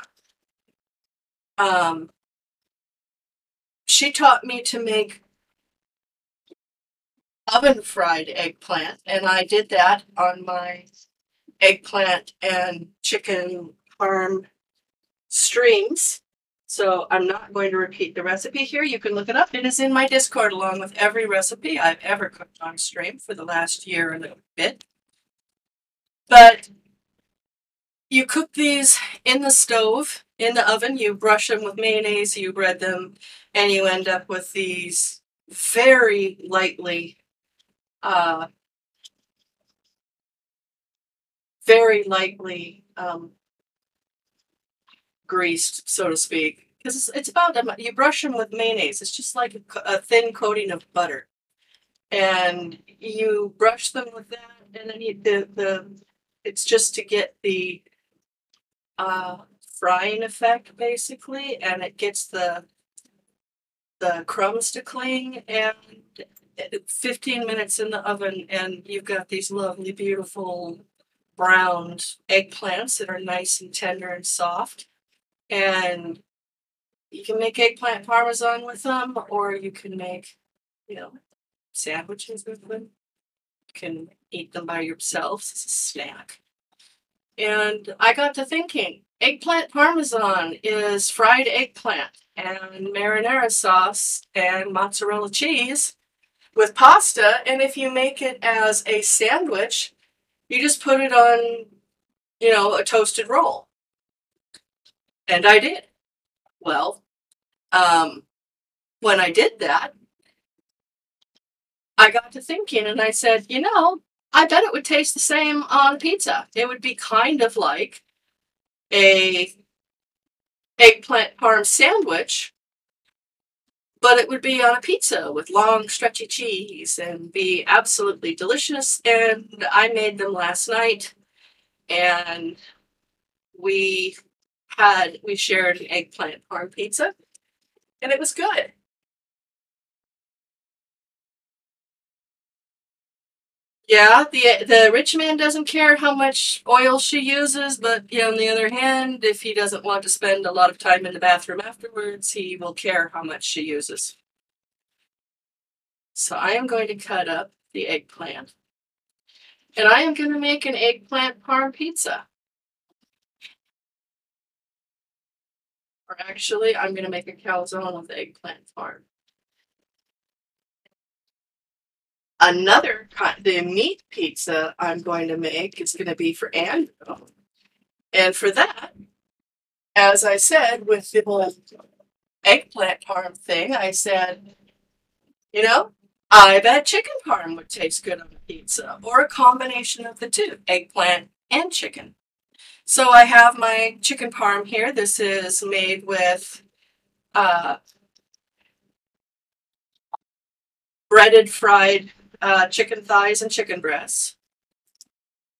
she taught me to make oven fried eggplant, and I did that on my eggplant and chicken parm streams. So I'm not going to repeat the recipe here. You can look it up. It is in my Discord along with every recipe I've ever cooked on stream for the last year and a bit. But you cook these in the stove, in the oven. You brush them with mayonnaise, you bread them, and you end up with these very lightly greased, so to speak, because it's about you brush them with mayonnaise. It's just like a thin coating of butter, and you brush them with that, and then it's just to get the frying effect basically, and it gets the crumbs to cling, and 15 minutes in the oven, and you've got these lovely, beautiful browned eggplants that are nice and tender and soft. And you can make eggplant parmesan with them, or you can make, sandwiches with them. You can eat them by yourselves as a snack. And I got to thinking, eggplant parmesan is fried eggplant and marinara sauce and mozzarella cheese with pasta. And if you make it as a sandwich, you just put it on, a toasted roll. And I did. Well, when I did that, I got to thinking, and I said, I bet it would taste the same on pizza. It would be kind of like a eggplant parm sandwich, but it would be on a pizza with long, stretchy cheese and be absolutely delicious. And I made them last night, and we shared an eggplant parm pizza, and it was good. Yeah, the rich man doesn't care how much oil she uses, but on the other hand, if he doesn't want to spend a lot of time in the bathroom afterwards, he will care how much she uses. So I am going to cut up the eggplant, and I am going to make an eggplant parm pizza. Or actually, I'm going to make a calzone with eggplant parm. The meat pizza I'm going to make is going to be for Andrew. And for that, as I said, with the whole eggplant parm thing, I said, I bet chicken parm would taste good on a pizza, or a combination of the two, eggplant and chicken. So I have my chicken parm here. This is made with breaded fried chicken thighs and chicken breasts.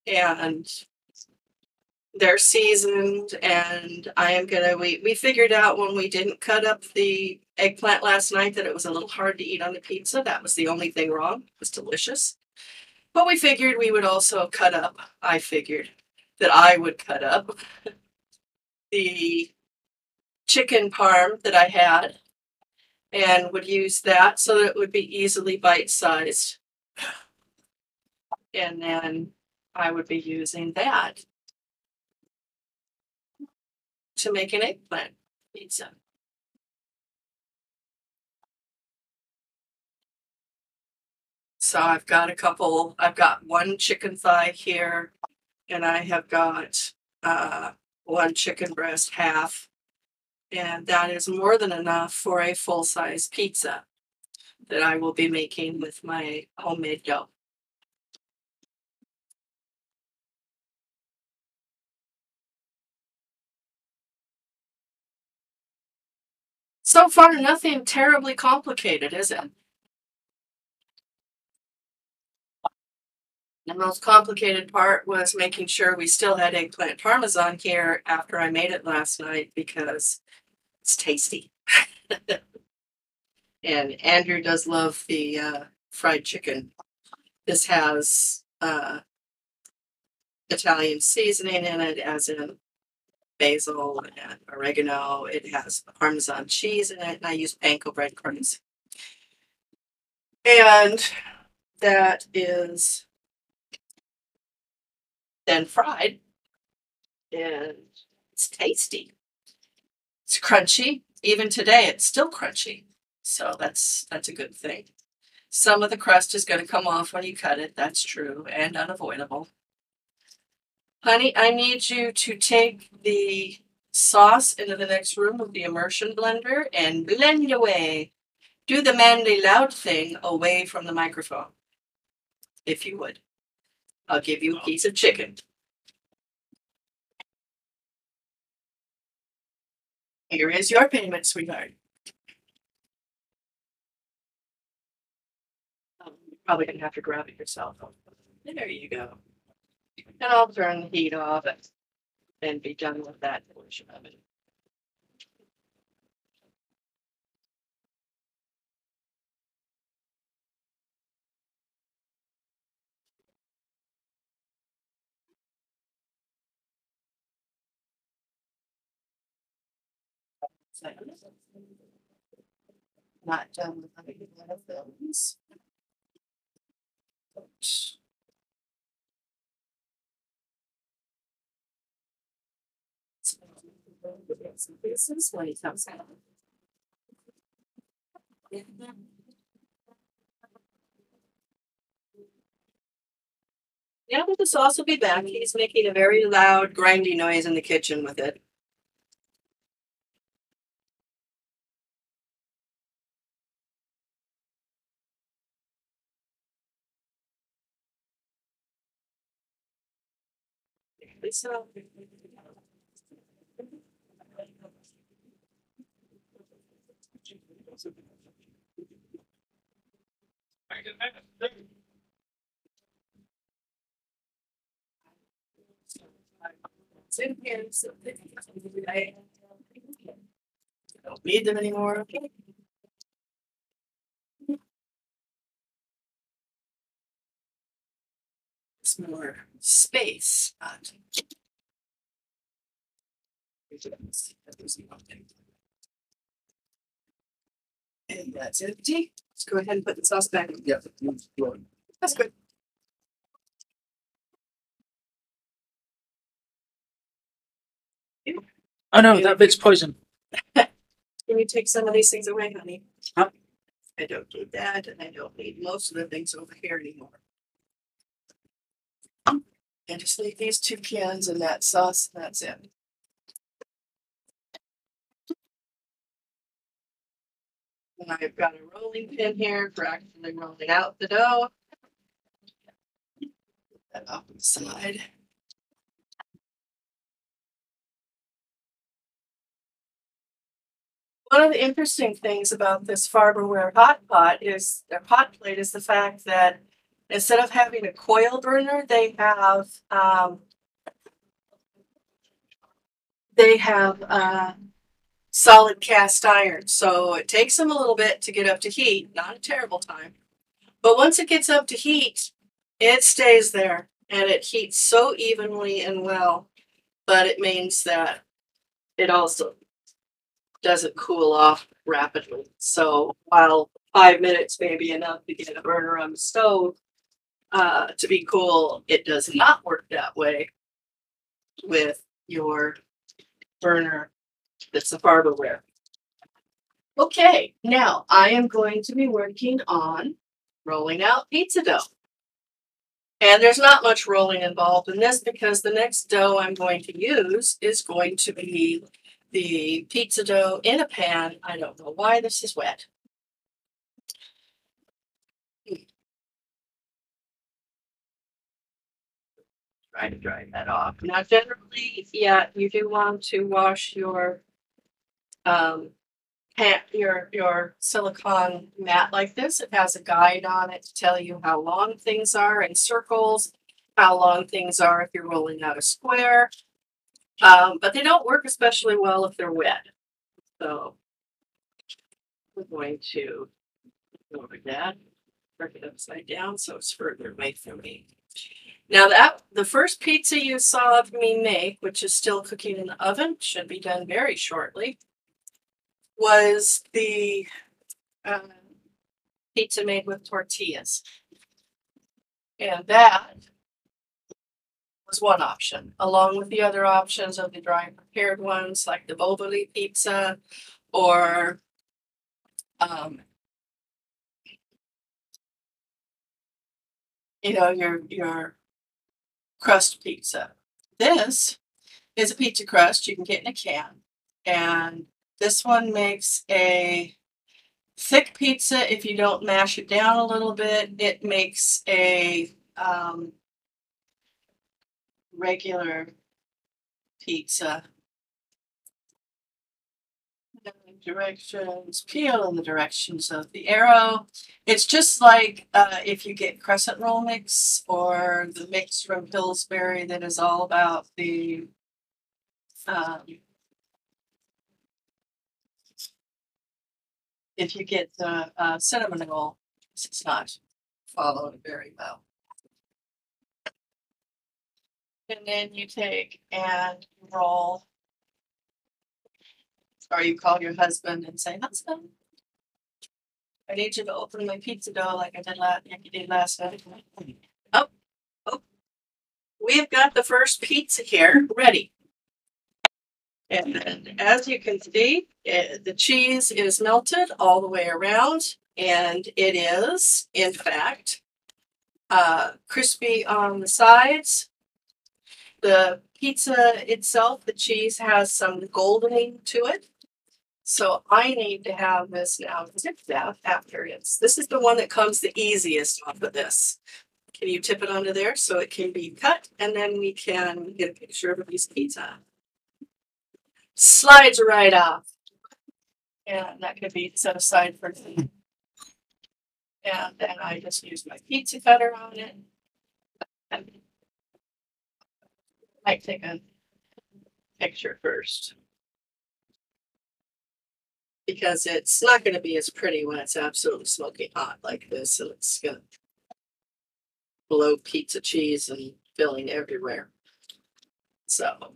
And they're seasoned, and I am gonna, we figured out when we didn't cut up the eggplant last night that it was a little hard to eat on the pizza. That was the only thing wrong. It was delicious. But we figured we would also I figured that I would cut up the chicken parm that I had and would use that so that it would be easily bite-sized. And then I would be using that to make an eggplant pizza. So I've got one chicken thigh here, and I have got one chicken breast half, and that is more than enough for a full-size pizza that I will be making with my homemade dough. So far, nothing terribly complicated, is it? The most complicated part was making sure we still had eggplant parmesan here after I made it last night because it's tasty. And Andrew does love the fried chicken. This has Italian seasoning in it, as in basil and oregano. It has Parmesan cheese in it, and I use panko breadcrumbs. And that is then fried, and it's tasty. It's crunchy. Even today, it's still crunchy. So that's a good thing. Some of the crust is going to come off when you cut it. That's true and unavoidable. Honey, I need you to take the sauce into the next room with the immersion blender and blend away. Do the manly loud thing away from the microphone, if you would. I'll give you a piece of chicken. Here is your payment, sweetheart. You're probably going to have to grab it yourself. There you go. And I'll turn the heat off and be done with that portion of it. Not done with one of those. Pieces when it comes out. Yeah, but the sauce will be back. He's making a very loud, grindy noise in the kitchen with it. So, I don't need them anymore. Okay. It's more space. And that's empty. Let's go ahead and put the sauce back. Yeah, that's good. Oh no, that bit's poison. Can you take some of these things away, honey? Huh? I don't need that, and I don't need most of the things over here anymore. And just leave these 2 cans and that sauce, and that's it. And I've got a rolling pin here for actually rolling out the dough. Put that off to the side. One of the interesting things about this Farberware hot pot is their hot plate is the fact that instead of having a coil burner, they have solid cast iron. So it takes them a little bit to get up to heat, not a terrible time. But once it gets up to heat, it stays there and it heats so evenly and well. But it means that it also doesn't cool off rapidly. So while 5 minutes may be enough to get a burner on the stove to be cool, it does not work that way with your burner that's a Farberware. Okay, now I am going to be working on rolling out pizza dough. And there's not much rolling involved in this because the next dough I'm going to use is going to be the pizza dough in a pan. I don't know why this is wet. Try to dry that off. Now, generally, yeah, you do want to wash your your silicone mat like this. It has a guide on it to tell you how long things are in circles, how long things are if you're rolling out a square. But they don't work especially well if they're wet. So we're going to go over that, turn it upside down so it's further away from me. Now that the first pizza you saw me make, which is still cooking in the oven, should be done very shortly, was the pizza made with tortillas. And that was one option, along with the other options of the dry prepared ones like the bovoli pizza or your crust pizza. This is a pizza crust you can get in a can. And this one makes a thick pizza. If you don't mash it down a little bit, it makes a regular pizza. Directions, peel in the directions of the arrow. It's just like if you get crescent roll mix or the mix from Pillsbury that is all about the if you get the cinnamon roll, it's not followed very well. And then you take and roll, or you call your husband and say, "Husband, I need you to open my pizza dough like you did last night." Oh, we've got the first pizza here ready. And as you can see, the cheese is melted all the way around, and it is, in fact, crispy on the sides. The pizza itself, the cheese has some goldening to it. So I need to have this now tipped out after this is the one that comes the easiest off of this. Can you tip it onto there so it can be cut, and then we can get a picture of a piece of pizza. Slides right off. And that could be set aside for me. And then I just use my pizza cutter on it. And I might take a picture first, because it's not going to be as pretty when it's absolutely smoking hot like this. And it's going to blow pizza cheese and filling everywhere. So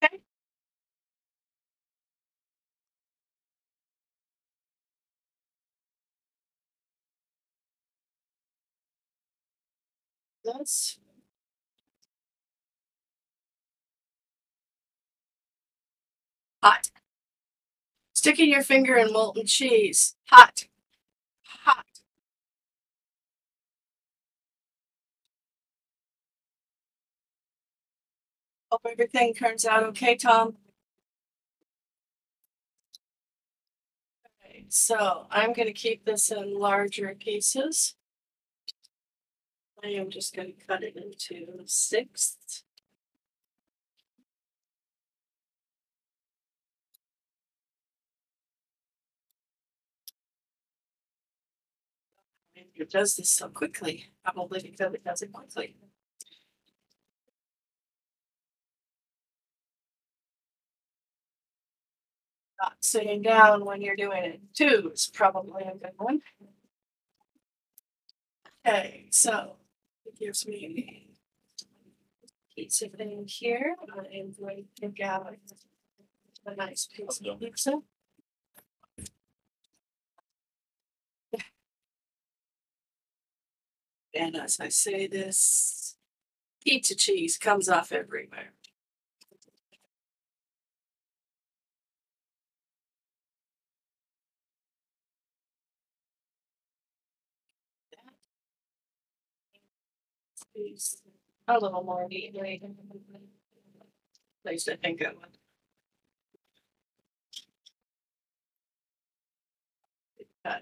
okay. That's hot. Sticking your finger in molten cheese. Hot. Hot. Hope everything turns out okay, Tom. Okay, so I'm going to keep this in larger pieces. I am just going to cut it into sixths. It does this so quickly, probably because it does it quickly. Not sitting down when you're doing it too is probably a good one. Okay, so it gives me pizza thing here. I am going to pick out a nice piece of pizza. And as I say this, pizza cheese comes off everywhere. A little more neatly. At least I think I would. cut.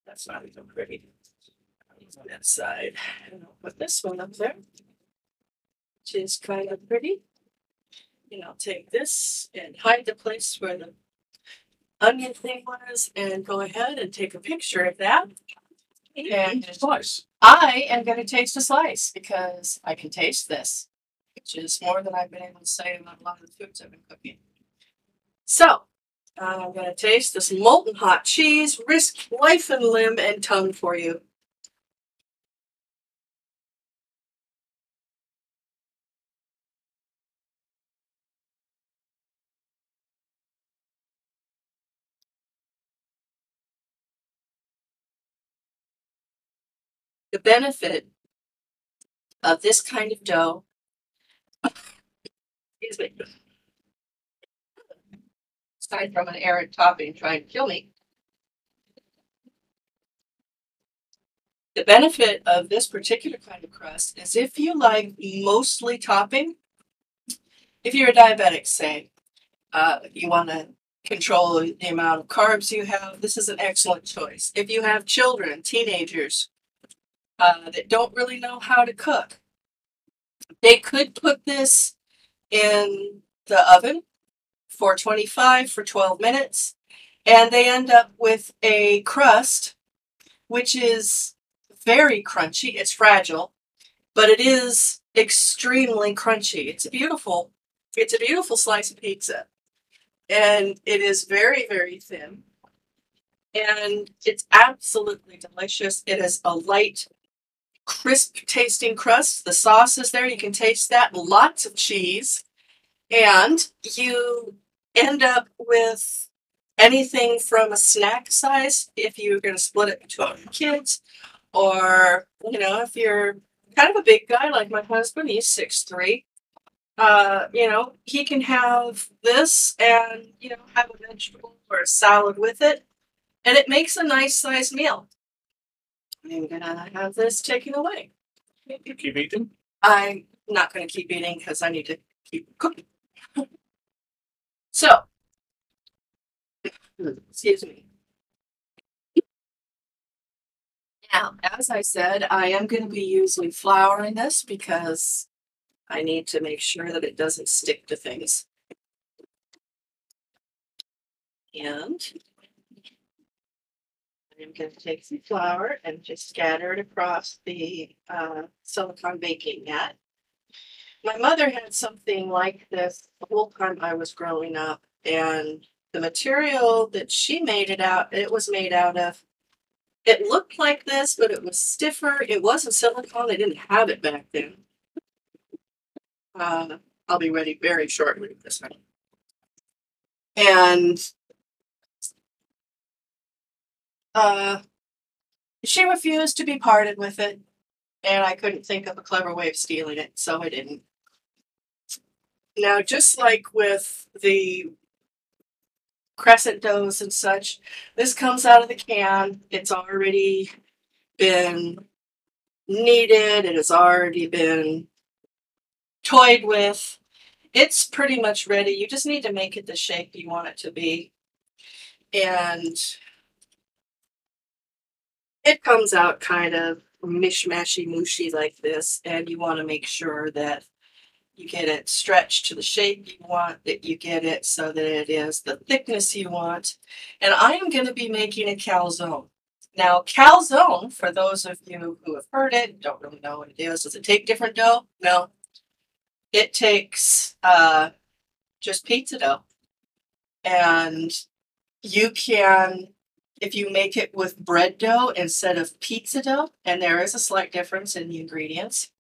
That's not even pretty. On that side. And I'll put this one up there, which is kind of pretty. And I'll take this and hide the place where the onion thing was and go ahead and take a picture of that. And Slice. I am going to taste a slice because I can taste this, which is more than I've been able to say about a lot of the foods I've been cooking. So, I'm going to taste this molten hot cheese, risk life and limb and tongue for you. The benefit of this kind of dough, excuse me, aside from an errant topping trying to kill me, the benefit of this particular kind of crust is if you like mostly topping, if you're a diabetic, say, you want to control the amount of carbs you have, this is an excellent choice. If you have children, teenagers, that don't really know how to cook, they could put this in the oven for 12 minutes, and they end up with a crust which is very crunchy. It's fragile, but it is extremely crunchy. It's a beautiful slice of pizza. And it is very, very thin. And it's absolutely delicious. It is a light, crisp tasting crust. The sauce is there. You can taste that. Lots of cheese. And you end up with anything from a snack size if you're going to split it between kids, or, if you're kind of a big guy like my husband, he's 6'3". He can have this and, have a vegetable or a salad with it. And it makes a nice sized meal. I'm going to have this taken away. You keep eating? I'm not going to keep eating because I need to keep cooking. So, excuse me. Now, as I said, I am going to be using flour in this because I need to make sure that it doesn't stick to things. And I'm going to take some flour and just scatter it across the silicone baking mat. My mother had something like this the whole time I was growing up, and the material that she made it was made out of, it looked like this, but it was stiffer. It wasn't silicone. They didn't have it back then. I'll be ready very shortly with this one. And she refused to be parted with it, and I couldn't think of a clever way of stealing it, so I didn't. Now, just like with the crescent doughs and such, this comes out of the can. It's already been kneaded. It has already been toyed with. It's pretty much ready. You just need to make it the shape you want it to be. And it comes out kind of mishmashy mushy like this, and you want to make sure that you get it stretched to the shape you want, that you get it so that it is the thickness you want. And I am going to be making a calzone. Now, calzone, for those of you who have heard it, don't really know what it is. Does it take different dough? No. It takes just pizza dough. And you can, if you make it with bread dough instead of pizza dough, and there is a slight difference in the ingredients,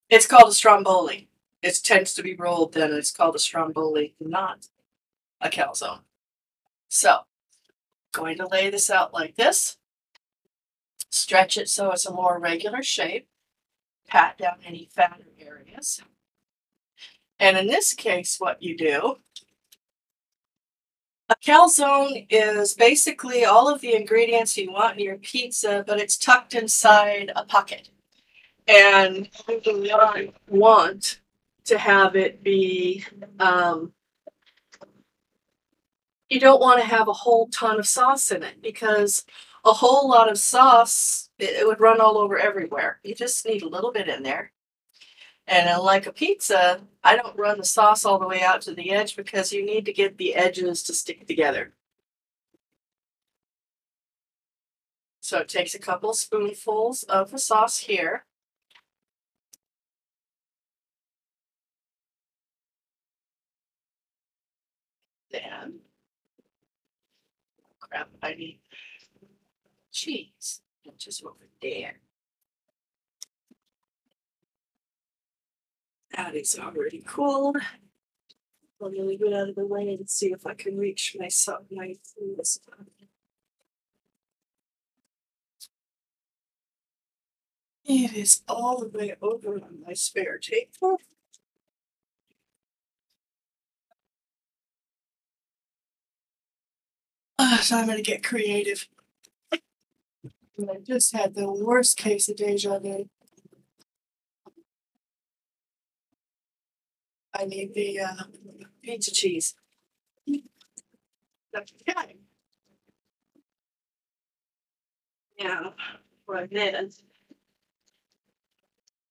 it's called a stromboli. It tends to be rolled then, and it's called a stromboli, not a calzone. So, going to lay this out like this. Stretch it so it's a more regular shape. Pat down any fatter areas. And in this case, what you do A calzone is basically all of the ingredients you want in your pizza, but it's tucked inside a pocket. And you do not want to have it be, you don't want to have a whole ton of sauce in it because a whole lot of sauce, it would run all over everywhere. You just need a little bit in there. And like a pizza, I don't run the sauce all the way out to the edge because you need to get the edges to stick together. So it takes a couple spoonfuls of the sauce here. Then, crap, I need cheese, which is over there. That is already cooled. Let me leave it out of the way and see if I can reach my food. It is all the way over on my spare table. So I'm going to get creative. I just had the worst case of deja vu. I need the pizza cheese. Okay. Now, what I did,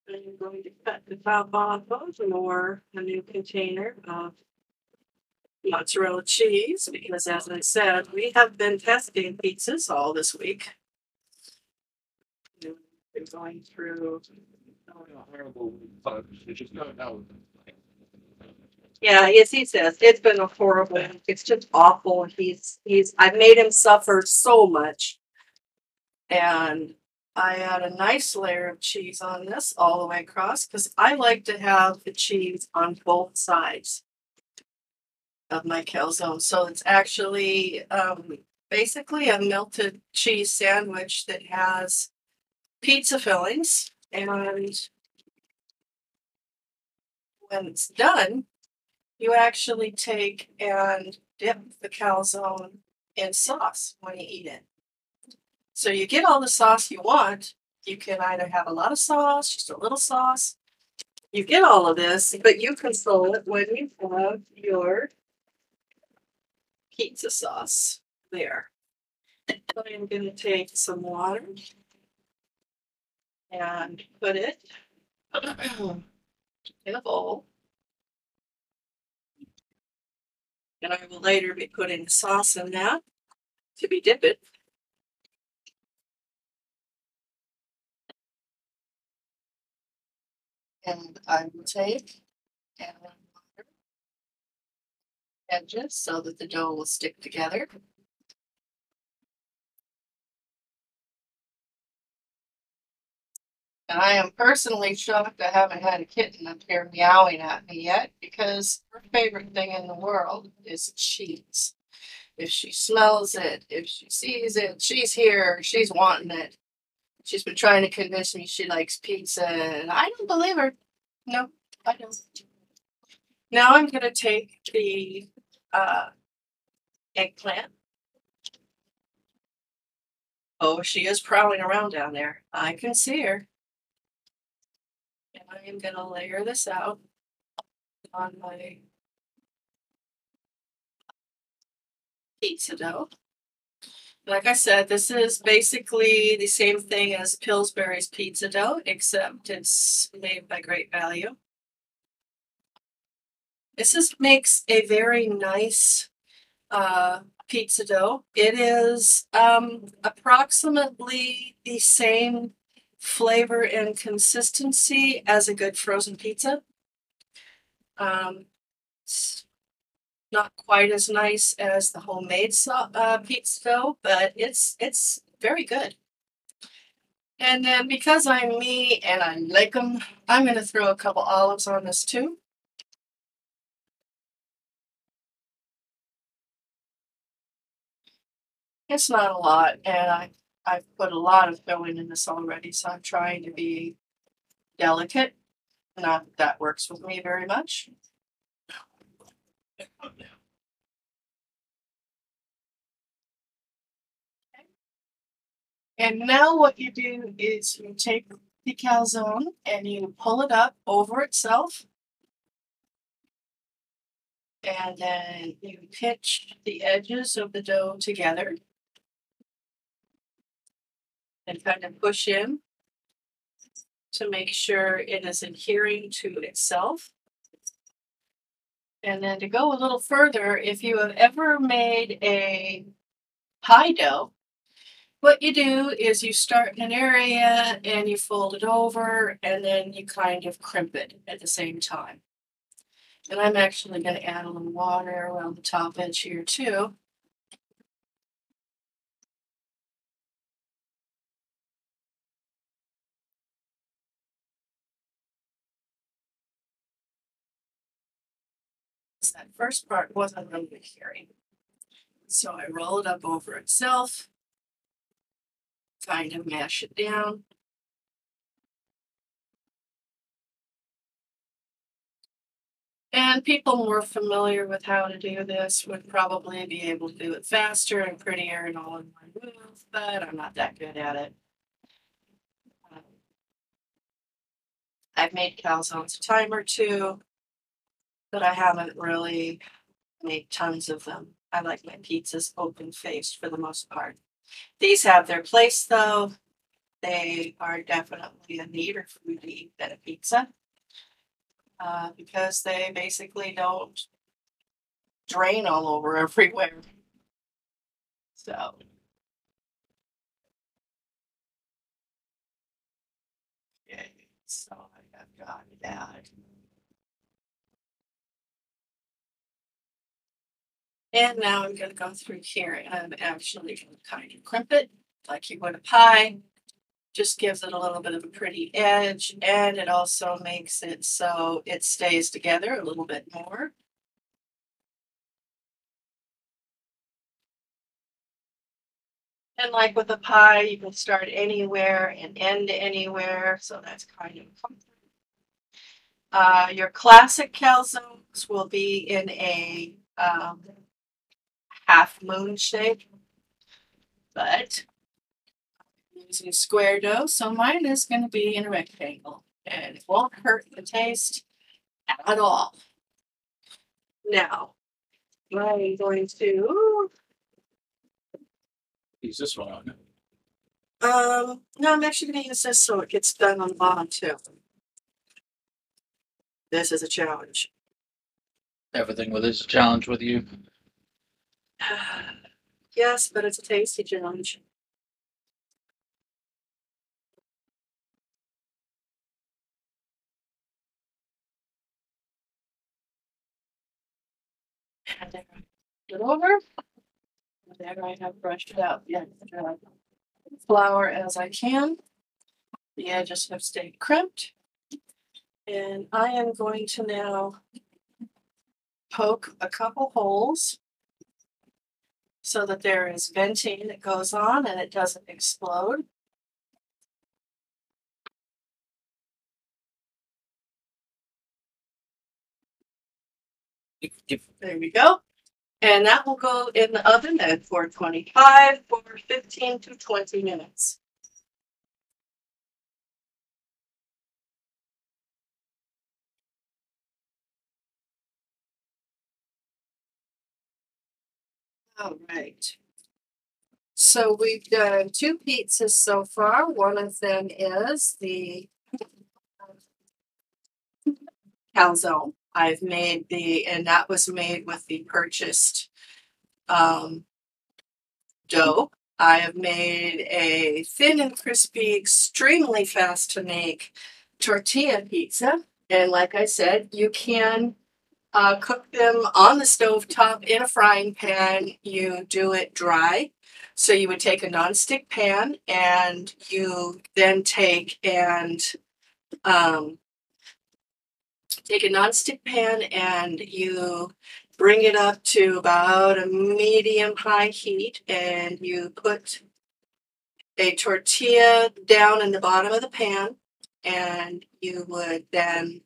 I'm going to cut the top off for a new container of mozzarella cheese because, as I said, we have been testing pizzas all this week. We've been going through. Yeah, yes, he says it's been a horrible. It's just awful. I've made him suffer so much, and I add a nice layer of cheese on this all the way across because I like to have the cheese on both sides of my calzone. So it's actually basically a melted cheese sandwich that has pizza fillings, and when it's done, you actually take and dip the calzone in sauce when you eat it. So you get all the sauce you want. You can either have a lot of sauce, just a little sauce. You get all of this, but you control it when you have your pizza sauce there. So I'm going to take some water and put it in a bowl. And I will later be putting sauce in that to be dipped. And I will take and water edges so that the dough will stick together. And I am personally shocked I haven't had a kitten up here meowing at me yet because her favorite thing in the world is cheese. If she smells it, if she sees it, she's here, she's wanting it. She's been trying to convince me she likes pizza, and I don't believe her. No, I don't. Now I'm going to take the eggplant. Oh, she is prowling around down there. I can see her. And I am going to layer this out on my pizza dough. Like I said, this is basically the same thing as Pillsbury's pizza dough, except it's made by Great Value. This makes a very nice pizza dough. It is approximately the same flavor and consistency as a good frozen pizza. It's not quite as nice as the homemade pizza dough, but it's very good. And then because I'm me and I like them, I'm going to throw a couple olives on this too. It's not a lot, and I've put a lot of filling in this already, so I'm trying to be delicate. Not that that works with me very much. And now what you do is you take the calzone and you pull it up over itself. And then you pinch the edges of the dough together and kind of push in to make sure it is adhering to itself. And then to go a little further, if you have ever made a pie dough, what you do is you start in an area and you fold it over and then you kind of crimp it at the same time. And I'm actually going to add a little water around the top edge here too. That first part wasn't really adhering. So I roll it up over itself, kind of mash it down. And people more familiar with how to do this would probably be able to do it faster and prettier and all in one move, but I'm not that good at it. I've made calzones a time or two, but I haven't really made tons of them. I like my pizzas open-faced for the most part. These have their place, though. They are definitely a neater food to eat than a pizza because they basically don't drain all over everywhere. So, okay, so I have got that. And now I'm going to go through here and I'm actually going to kind of crimp it like you would a pie. Just gives it a little bit of a pretty edge, and it also makes it so it stays together a little bit more. And like with a pie, you can start anywhere and end anywhere, so that's kind of comfortable. Your classic calzones will be in a half moon shape, but I'm using square dough, so mine is going to be in a rectangle, and it won't hurt the taste at all. Now, I'm going to Use this one on. no, I'm actually going to use this so it gets done on the bottom too. This is a challenge. Everything with this challenge with you. Yes, but it's a tasty challenge. And then I put it over. And there I have brushed it out the extra flour as I can. The edges have stayed crimped. And I am going to now poke a couple holes so that there is venting that goes on and it doesn't explode. There we go. And that will go in the oven at 425 for 15 to 20 minutes. All right. So we've done 2 pizzas so far. One of them is the calzone. I've made and that was made with the purchased dough. I have made a thin and crispy, extremely fast to make tortilla pizza. And like I said, you can cook them on the stove top in a frying pan. You do it dry. So you would take a nonstick pan and you then take a nonstick pan and you bring it up to about a medium high heat and you put a tortilla down in the bottom of the pan and you would then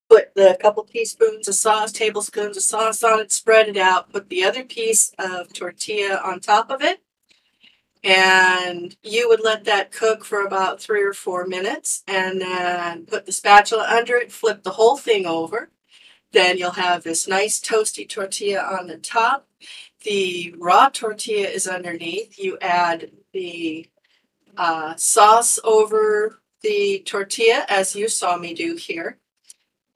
put the couple teaspoons of sauce, tablespoons of sauce on it, spread it out, put the other piece of tortilla on top of it, and you would let that cook for about 3 or 4 minutes, and then put the spatula under it, flip the whole thing over. Then you'll have this nice toasty tortilla on the top. The raw tortilla is underneath. You add the sauce over the tortilla, as you saw me do here.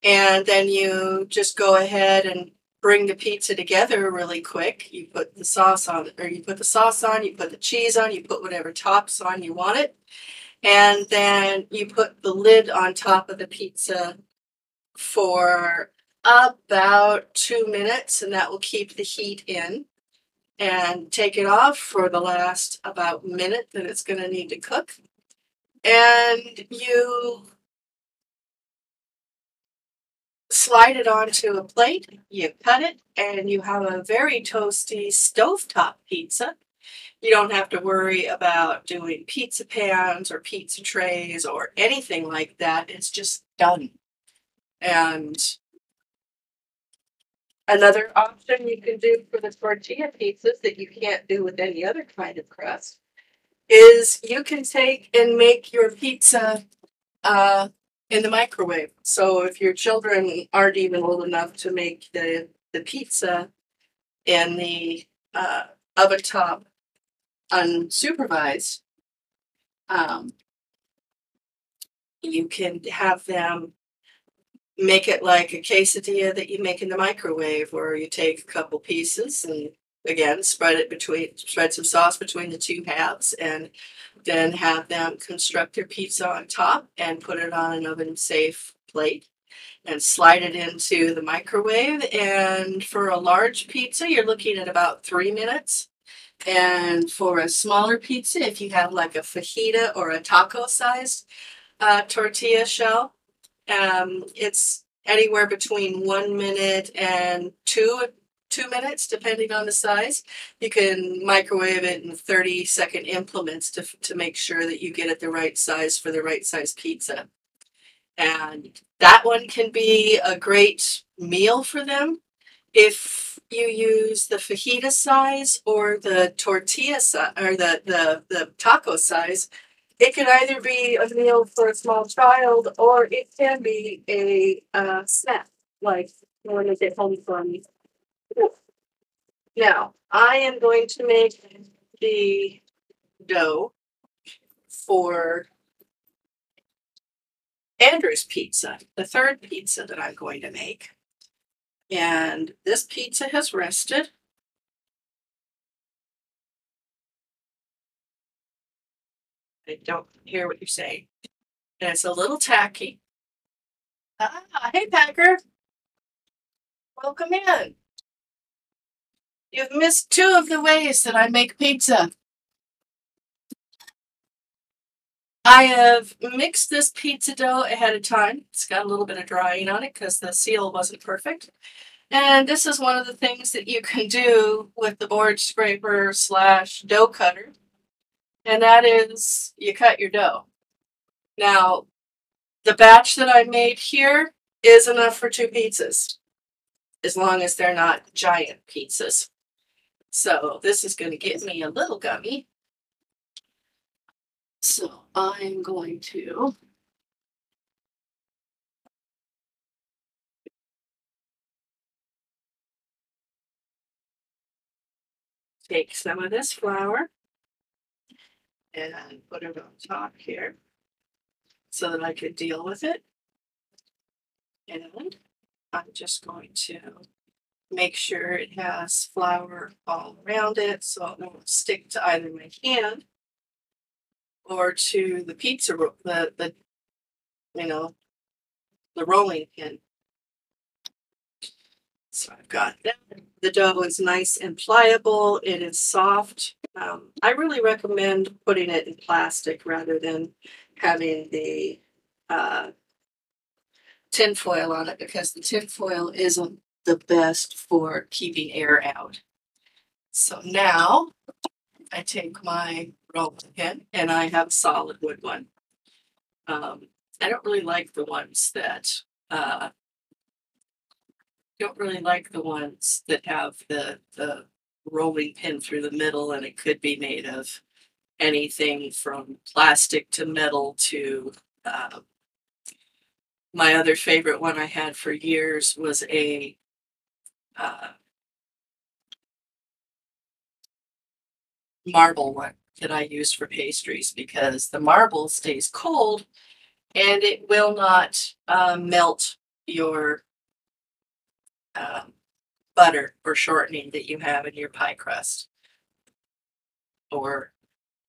And then you just go ahead and bring the pizza together really quick. You put the sauce on, or you put the sauce on, you put the cheese on, you put whatever tops on you want it. And then you put the lid on top of the pizza for about 2 minutes, and that will keep the heat in. And take it off for the last about minute that it's going to need to cook. And you slide it onto a plate, you cut it, and you have a very toasty stovetop pizza. You don't have to worry about doing pizza pans or pizza trays or anything like that. It's just done. And another option you can do for the tortilla pizzas that you can't do with any other kind of crust is you can take and make your pizza in the microwave. So if your children aren't even old enough to make the pizza in the oven top unsupervised, you can have them make it like a quesadilla that you make in the microwave, where you take a couple pieces and again spread some sauce between the two halves, and then have them construct their pizza on top and put it on an oven safe plate and slide it into the microwave. And for a large pizza, you're looking at about 3 minutes. And for a smaller pizza, if you have like a fajita or a taco sized tortilla shell, it's anywhere between 1 minute and 2 minutes, depending on the size. You can microwave it in 30-second increments to make sure that you get it the right size for the right size pizza. And that one can be a great meal for them. If you use the fajita size or the tortilla size, or the taco size, it can either be a meal for a small child, or it can be a snack, like when they get home from. Now, I am going to make the dough for Andrew's pizza, the third pizza that I'm going to make. And this pizza has rested. I don't hear what you're saying. And it's a little tacky. Hey, Packer. Welcome in. You've missed 2 of the ways that I make pizza. I have mixed this pizza dough ahead of time. It's got a little bit of drying on it because the seal wasn't perfect. And this is one of the things that you can do with the board scraper / dough cutter. And that is, you cut your dough. Now, the batch that I made here is enough for 2 pizzas, as long as they're not giant pizzas. So this is going to get me a little gummy. So I'm going to take some of this flour and put it on top here so that I could deal with it. And I'm just going to make sure it has flour all around it so it won't stick to either my hand or to the pizza, the rolling pin. So I've got that. The dough is nice and pliable. It is soft. I really recommend putting it in plastic rather than having the tin foil on it, because the tin foil isn't the best for keeping air out. So now I take my rolling pin, and I have a solid wood one. I don't really like the ones that don't really like the ones that have the rolling pin through the middle, and it could be made of anything from plastic to metal to my other favorite one I had for years was a marble one that I use for pastries, because the marble stays cold and it will not melt your butter or shortening that you have in your pie crust or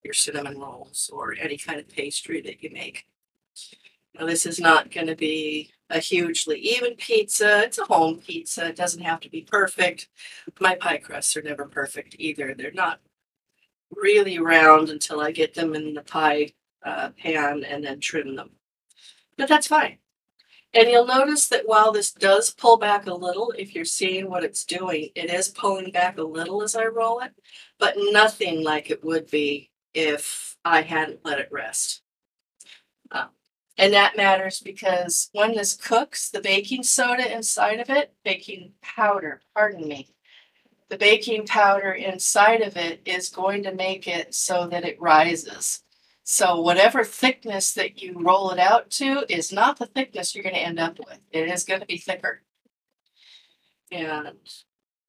your cinnamon rolls or any kind of pastry that you make. Now, this is not going to be a hugely even pizza. It's a home pizza. It doesn't have to be perfect. My pie crusts are never perfect either. They're not really round until I get them in the pie pan and then trim them. But that's fine. And you'll notice that while this does pull back a little, if you're seeing what it's doing, it is pulling back a little as I roll it, but nothing like it would be if I hadn't let it rest. And that matters because when this cooks, the baking soda inside of it, baking powder, pardon me, the baking powder inside of it is going to make it so that it rises. So whatever thickness that you roll it out to is not the thickness you're going to end up with. It is going to be thicker. And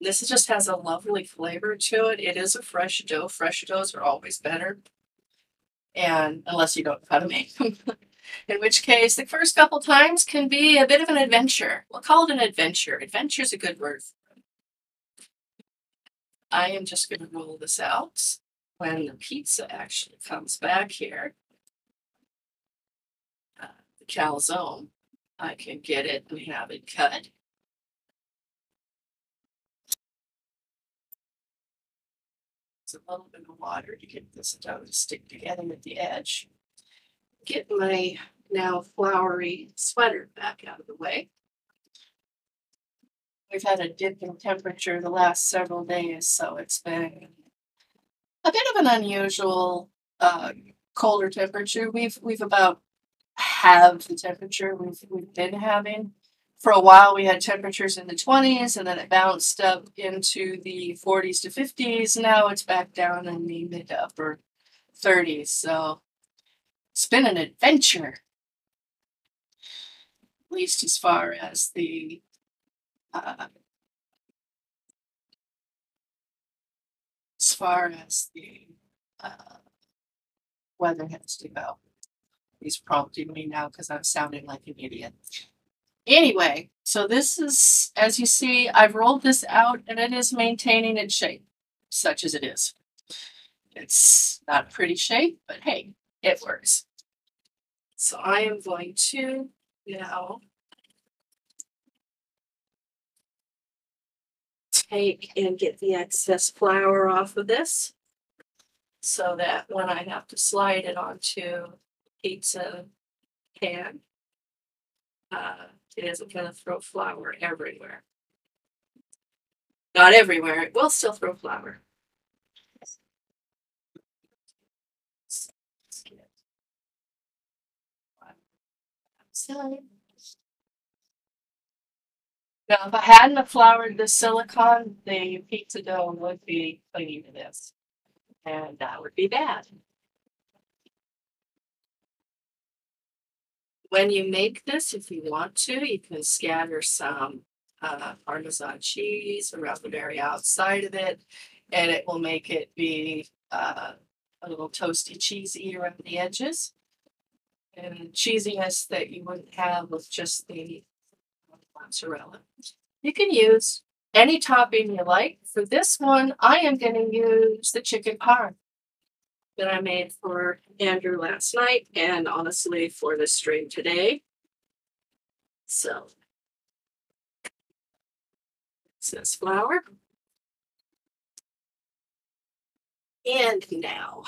this just has a lovely flavor to it. It is a fresh dough. Fresh doughs are always better. And unless you don't know how to make them. In which case, the first couple times can be a bit of an adventure. We'll call it an adventure. Adventure is a good word. I am just going to roll this out. When the pizza actually comes back here, the calzone, I can get it and have it cut. It's a little bit of water to get this dough to stick together at the edge. Get my now floury sweater back out of the way. We've had a dip in temperature the last several days, so it's been a bit of an unusual colder temperature. We've about halved the temperature we've been having. For a while, we had temperatures in the 20s, and then it bounced up into the 40s to 50s. Now it's back down in the mid to upper 30s. So it's been an adventure, at least as far as the weather has to go. He's prompting me now because I'm sounding like an idiot. Anyway, so this is, as you see, I've rolled this out and it is maintaining its shape, such as it is. It's not a pretty shape, but hey, it works. So I am going to now take and get the excess flour off of this so that when I have to slide it onto pizza pan, it isn't going to throw flour everywhere. Not everywhere, it will still throw flour. Now, if I hadn't floured the silicone, the pizza dough would be clinging to this, and that would be bad. When you make this, if you want to, you can scatter some Parmesan cheese around the very outside of it, and it will make it be a little toasty cheesy around the edges, and cheesiness that you wouldn't have with just the mozzarella. You can use any topping you like. For this one, I am going to use the chicken parm that I made for Andrew last night and honestly for the stream today. So, this flour. And now,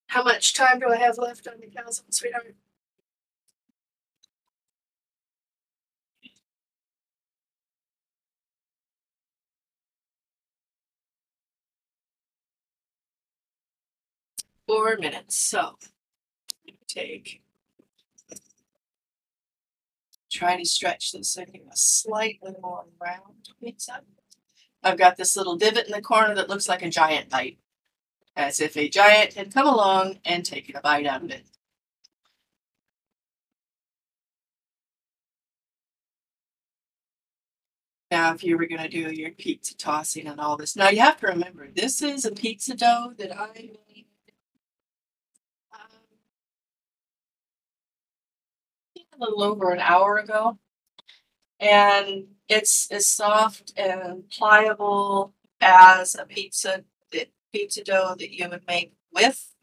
how much time do I have left on the calzone, sweetheart? Four minutes. So take Try to stretch this into a slightly more round pizza. I've got this little divot in the corner that looks like a giant bite, as if a giant had come along and taken a bite out of it. Now, if you were going to do your pizza tossing and all this, now you have to remember, this is a pizza dough that I made a little over an hour ago. And it's as soft and pliable as a pizza dough that you would make with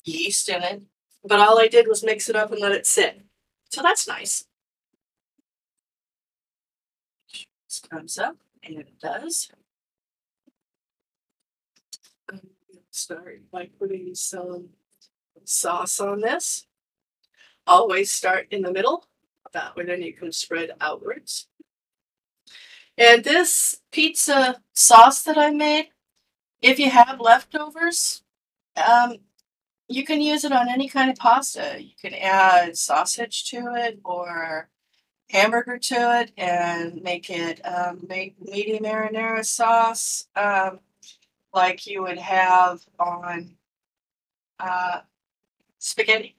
yeast in it. But all I did was mix it up and let it sit. So that's nice. This comes up, and it does. I'm going to start by putting some sauce on this. Always start in the middle. That way then you can spread outwards. And this pizza sauce that I made, if you have leftovers, you can use it on any kind of pasta. You can add sausage to it or hamburger to it and make it meaty marinara sauce like you would have on spaghetti.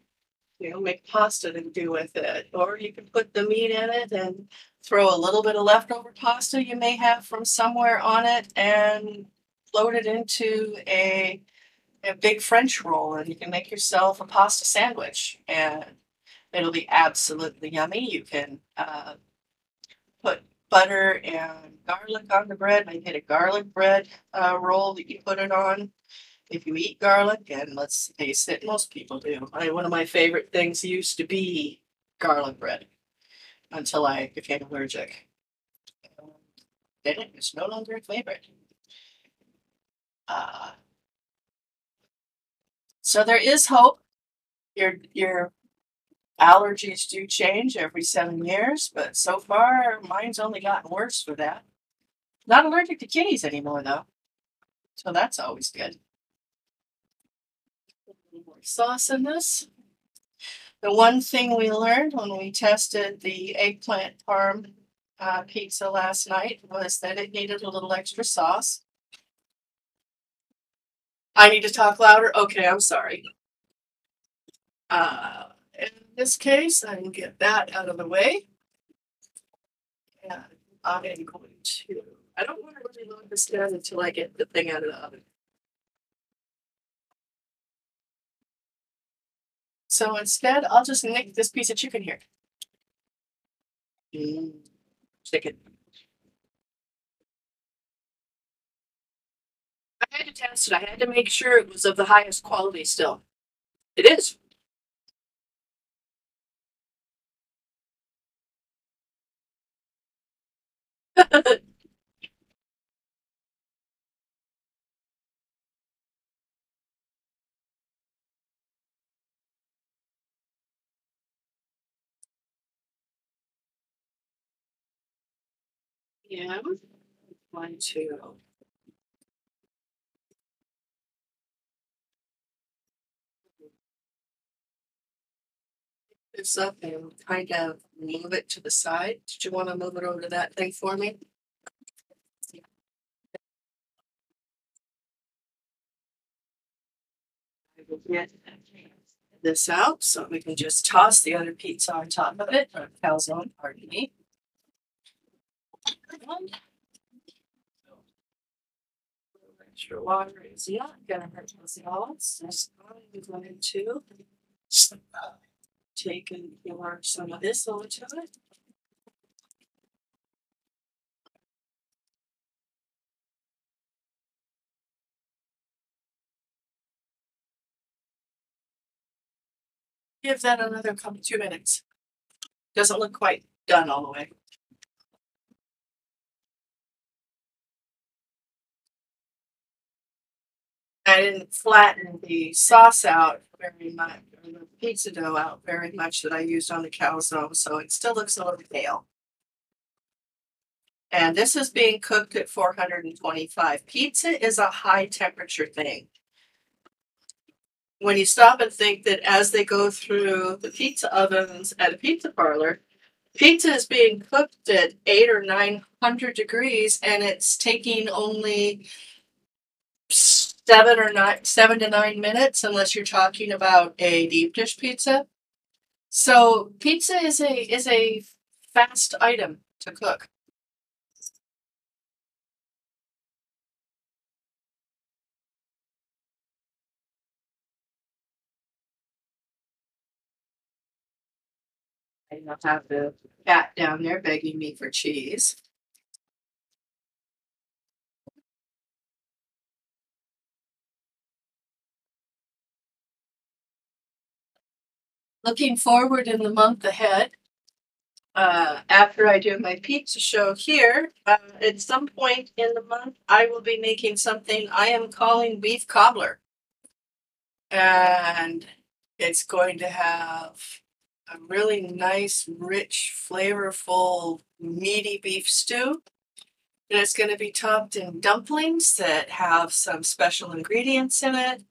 You know, make pasta to do with it. Or you can put the meat in it and throw a little bit of leftover pasta you may have from somewhere on it and float it into a big French roll, and you can make yourself a pasta sandwich, and it'll be absolutely yummy. You can put butter and garlic on the bread, make it a garlic bread roll that you put it on. If you eat garlic, and let's face it, most people do. One of my favorite things used to be garlic bread until I became allergic. Then it was no longer a favorite. So there is hope. Your allergies do change every 7 years, but so far mine's only gotten worse for that. Not allergic to kitties anymore though, so that's always good. More sauce in this. The one thing we learned when we tested the eggplant parm pizza last night was that it needed a little extra sauce. I need to talk louder? Okay, I'm sorry. In this case, I can get that out of the way. And I'm going to, I don't want to really load this down until I get the thing out of the oven. So instead, I'll just make this piece of chicken here. Chicken. I had to test it. I had to make sure it was of the highest quality still. It is. Yeah. 1, 2. This up and kind of move it to the side. Did you want to move it over to that thing for me? I will get this out so we can just toss the other pizza on top of it, or calzone, pardon me. Extra water is not gonna hurt us at all. So I'm going to take and pour some of this over to it. Give that another 2 minutes. Doesn't look quite done all the way. I didn't flatten the sauce out very much, or the pizza dough out very much that I used on the calzone, so it still looks a little pale. And this is being cooked at 425. Pizza is a high temperature thing. When you stop and think that as they go through the pizza ovens at a pizza parlor, Pizza is being cooked at 800 or 900 degrees, and it's taking only 7 to 9 minutes, unless you're talking about a deep dish pizza. So pizza is a fast item to cook. I don't have the cat down there begging me for cheese. Looking forward in the month ahead, after I do my pizza show here, at some point in the month, I will be making something I am calling beef cobbler. And it's going to have a really nice, rich, flavorful, meaty beef stew. And it's going to be topped in dumplings that have some special ingredients in it.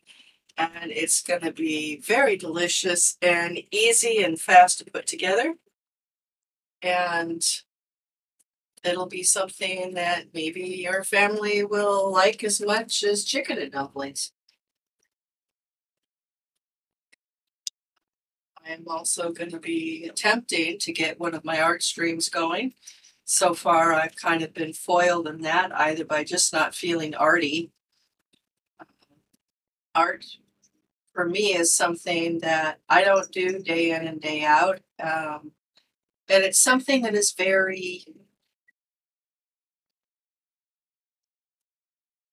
And it's going to be very delicious and easy and fast to put together. And it'll be something that maybe your family will like as much as chicken and dumplings. I'm also going to be attempting to get one of my art streams going. So far, I've kind of been foiled in that, either by just not feeling arty. Art, for me, is something that I don't do day in and day out. And it's something that is very,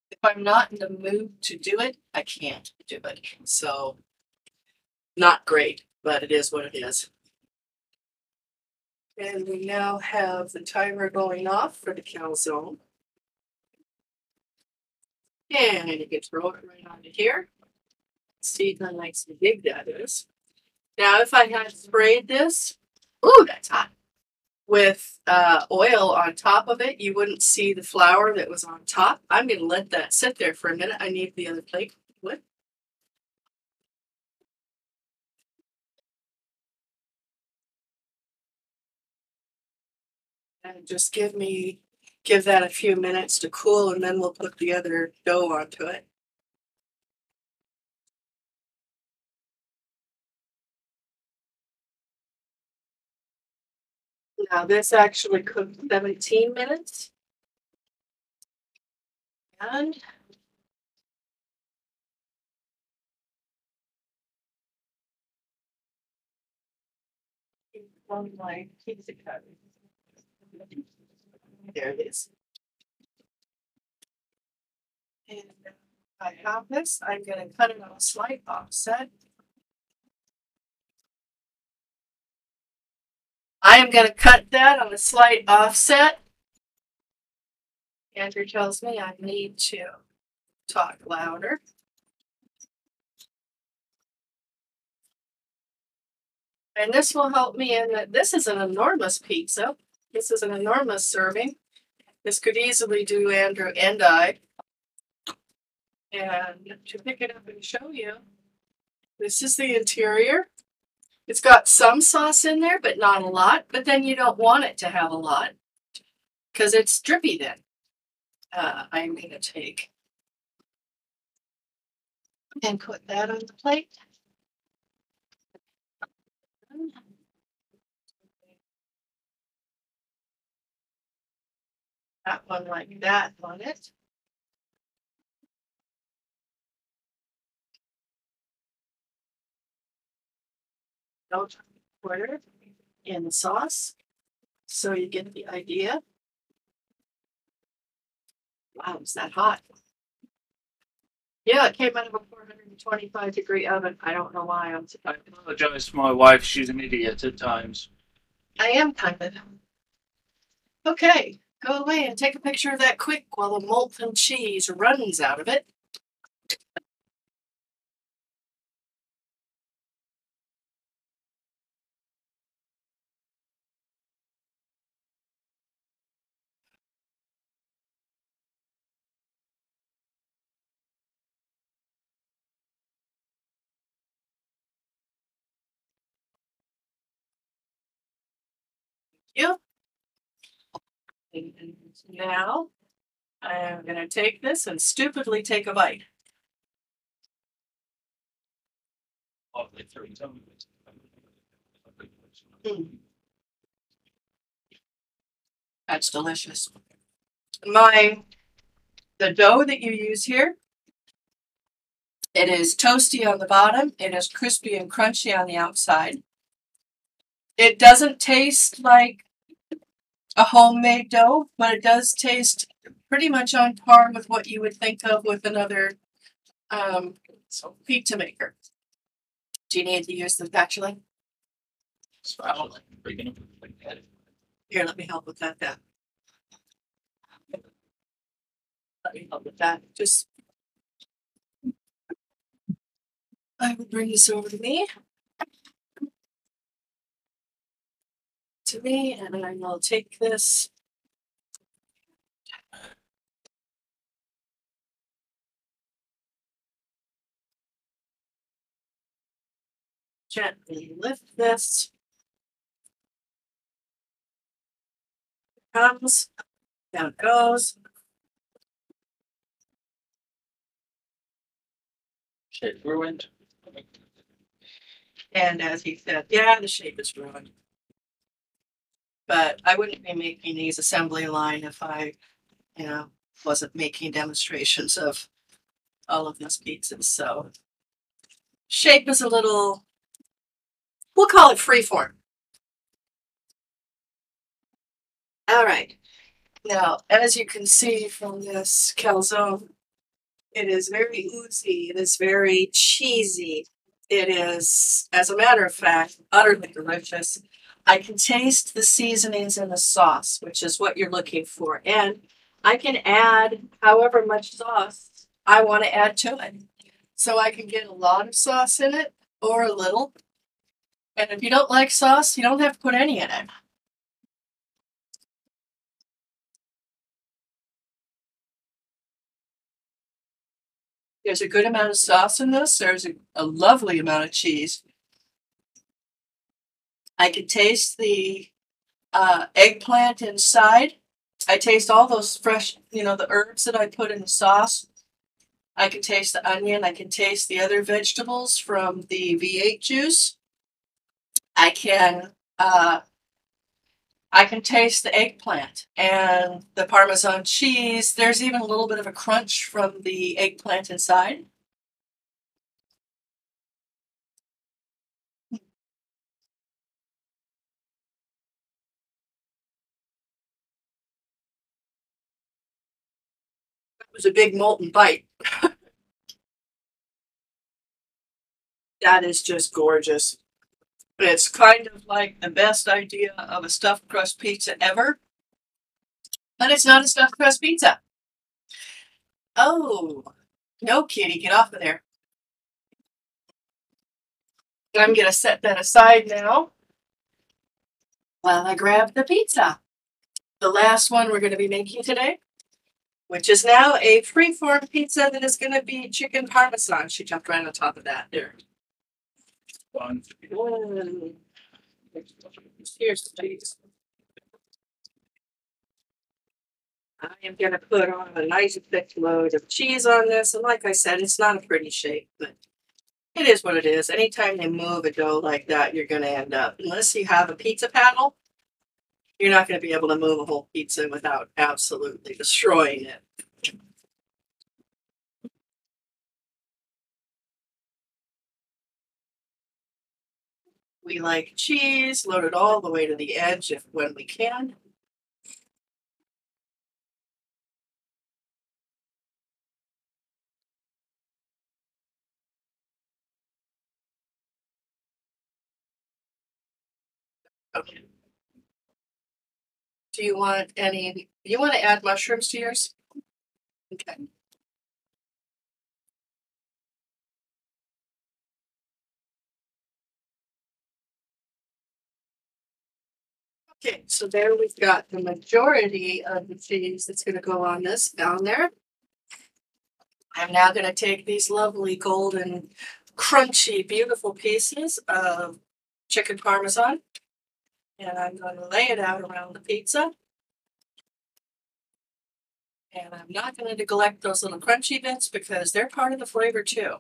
if I'm not in the mood to do it, I can't do it. So, not great, but it is what it is. And we now have the timer going off for the calzone. And you can throw it right onto here. See how nice and big that is. Now, if I had sprayed this, ooh, that's hot, with oil on top of it, you wouldn't see the flour that was on top. I'm going to let that sit there for a minute. I need the other plate with. And just give that a few minutes to cool, and then we'll put the other dough onto it. Now this actually cooked 17 minutes. And on my pizza cutter. There it is. And I have this. I'm going to cut it on a slight offset. I am going to cut that on a slight offset. Andrew tells me I need to talk louder. And this will help me in that this is an enormous pizza. This is an enormous serving. This could easily do Andrew and I. And to pick it up and show you, this is the interior. It's got some sauce in there, but not a lot. But then you don't want it to have a lot because it's drippy then. I'm going to take and put that on the plate. That one like that on it. Don't quarter in the sauce, so you get the idea. Wow, is that hot? Yeah, it came out of a 425-degree oven. I don't know why I'm I apologize for my wife. She's an idiot at times. I am kind of. Okay, go away and take a picture of that quick while the molten cheese runs out of it. Yep. And now I'm going to take this and stupidly take a bite. That's delicious. The dough that you use here, it is toasty on the bottom. It is crispy and crunchy on the outside. It doesn't taste like a homemade dough, but it does taste pretty much on par with what you would think of with another pizza maker. Do you need to use the spatula? Here, let me help with that then. Let me help with that. Just, I will bring this over to me. And I will take this. Gently lift this. Comes, down it goes. Shape ruined. And as he said, yeah, the shape is ruined. But I wouldn't be making these assembly line if I, wasn't making demonstrations of all of these pizzas. So shape is a little, we'll call it freeform. All right. Now, as you can see from this calzone, it is very oozy. It is very cheesy. It is, as a matter of fact, utterly delicious. I can taste the seasonings in the sauce, which is what you're looking for. And I can add however much sauce I want to add to it. So I can get a lot of sauce in it or a little. And if you don't like sauce, you don't have to put any in it. There's a good amount of sauce in this. There's a lovely amount of cheese. I can taste the eggplant inside. I taste all those fresh, the herbs that I put in the sauce. I can taste the onion. I can taste the other vegetables from the V8 juice. I can taste the eggplant and the Parmesan cheese. There's even a little bit of a crunch from the eggplant inside. It was a big molten bite. That is just gorgeous. It's kind of like the best idea of a stuffed crust pizza ever. But it's not a stuffed crust pizza. Oh, no, kitty, get off of there. I'm going to set that aside now while I grab the pizza. The last one we're going to be making today, which is now a freeform pizza that is going to be chicken parmesan. She jumped right on top of that there. Here's the cheese. I am going to put on a nice thick load of cheese on this. And like I said, it's not a pretty shape, but it is what it is. Anytime you move a dough like that, you're going to end up, unless you have a pizza paddle, you're not going to be able to move a whole pizza without absolutely destroying it. We like cheese loaded all the way to the edge when we can. Okay. Do you want to add mushrooms to yours? Okay. Okay, so there we've got the majority of the cheese that's going to go on this down there. I'm now going to take these lovely golden, crunchy, beautiful pieces of chicken parmesan. And I'm going to lay it out around the pizza. And I'm not going to neglect those little crunchy bits because they're part of the flavor too.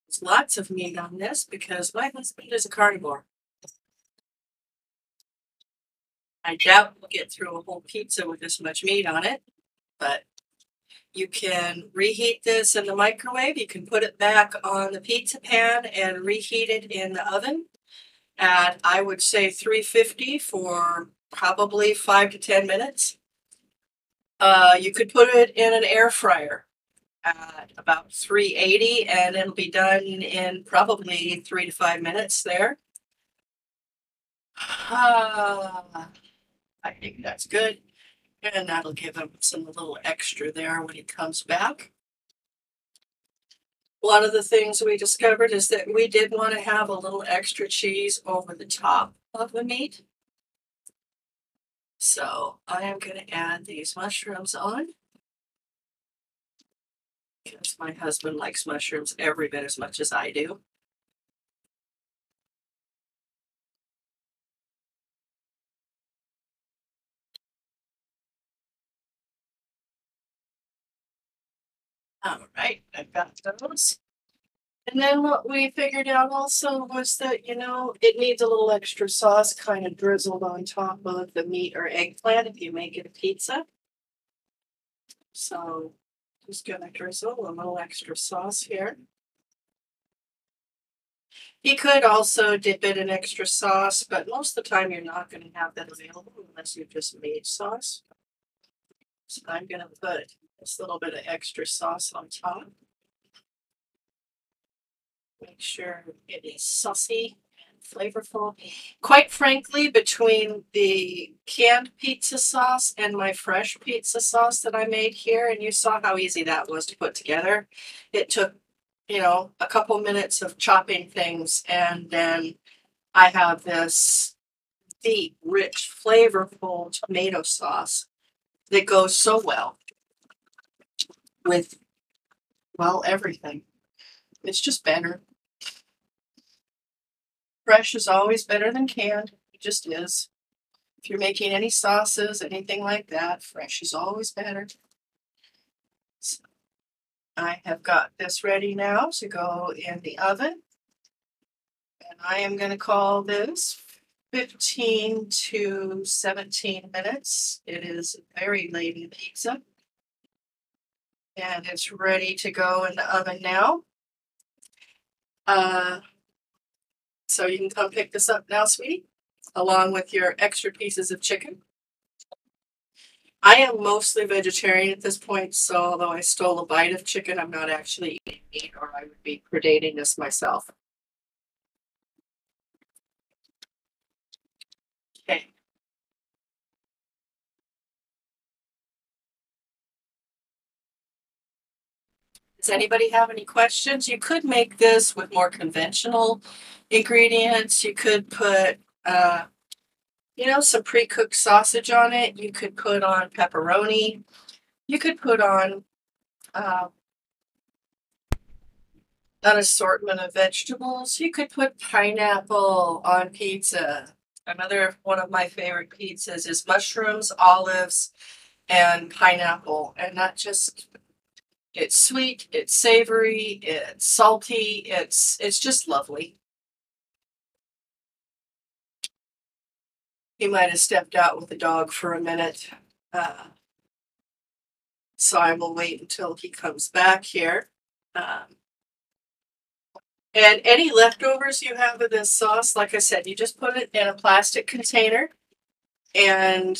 There's lots of meat on this because my husband is a carnivore. I doubt we'll get through a whole pizza with this much meat on it, but you can reheat this in the microwave. You can put it back on the pizza pan and reheat it in the oven at, I would say, 350 for probably 5 to 10 minutes. You could put it in an air fryer at about 380 and it'll be done in probably 3 to 5 minutes there. I think that's good. And that'll give him some little extra there when he comes back. One of the things we discovered is that we did want to have a little extra cheese over the top of the meat. So I am going to add these mushrooms on. Because my husband likes mushrooms every bit as much as I do. All right, I've got those. And then what we figured out also was that, it needs a little extra sauce kind of drizzled on top of the meat or eggplant if you make it a pizza. So just gonna drizzle a little extra sauce here. You could also dip it in extra sauce, but most of the time you're not going to have that available unless you've just made sauce. So I'm going to put this little bit of extra sauce on top. Make sure it is saucy and flavorful. Quite frankly, between the canned pizza sauce and my fresh pizza sauce that I made here, and you saw how easy that was to put together, it took a couple minutes of chopping things, and then I have this deep, rich, flavorful tomato sauce that goes so well with, well, everything. It's just better. Fresh is always better than canned. It just is. If you're making any sauces, anything like that, fresh is always better. So I have got this ready now to go in the oven. And I am going to call this 15 to 17 minutes. It is very late in pizza. And it's ready to go in the oven now. So you can come pick this up now, sweetie, along with your extra pieces of chicken. I am mostly vegetarian at this point, so although I stole a bite of chicken, I'm not actually eating meat, or I would be predating this myself. Okay. Does anybody have any questions? You could make this with more conventional ingredients. You could put, some pre-cooked sausage on it. You could put on pepperoni. You could put on an assortment of vegetables. You could put pineapple on pizza. Another one of my favorite pizzas is mushrooms, olives, and pineapple. And it's sweet, it's savory, it's salty, it's just lovely. He might have stepped out with the dog for a minute. So I will wait until he comes back here. And any leftovers you have of this sauce, like I said, you just put it in a plastic container and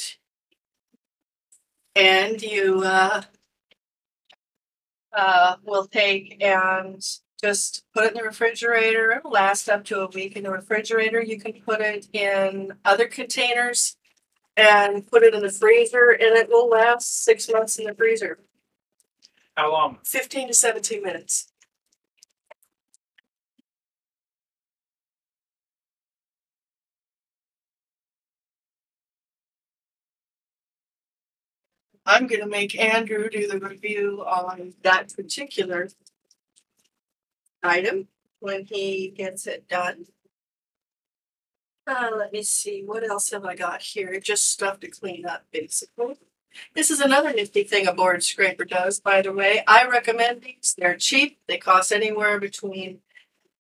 you will take and just put it in the refrigerator. It'll last up to a week in the refrigerator. You can put it in other containers and put it in the freezer, and it will last 6 months in the freezer. How long? 15 to 17 minutes. I'm going to make Andrew do the review on that particular item when he gets it done. Let me see, what else have I got here? Just stuff to clean up, basically. This is another nifty thing a board scraper does, by the way. I recommend these. They're cheap. They cost anywhere between,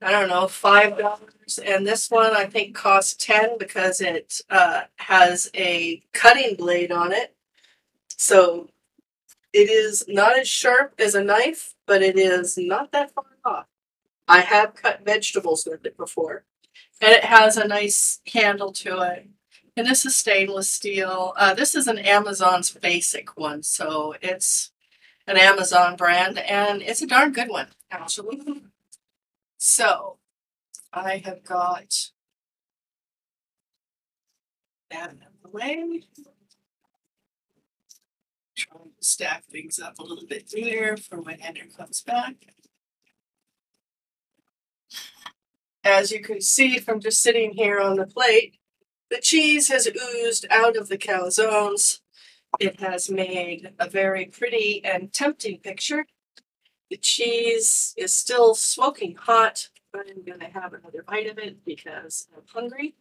I don't know, $5. And this one I think costs 10 because it has a cutting blade on it. So it is not as sharp as a knife, but it is not that far off. I have cut vegetables with it before. And it has a nice handle to it. And this is stainless steel. This is an Amazon's basic one, so it's an Amazon brand, and it's a darn good one, actually. So, I have got that out of the way. Trying to stack things up a little bit here for when Andrew comes back. As you can see from just sitting here on the plate, the cheese has oozed out of the calzones. It has made a very pretty and tempting picture. The cheese is still smoking hot, but I'm going to have another bite of it because I'm hungry.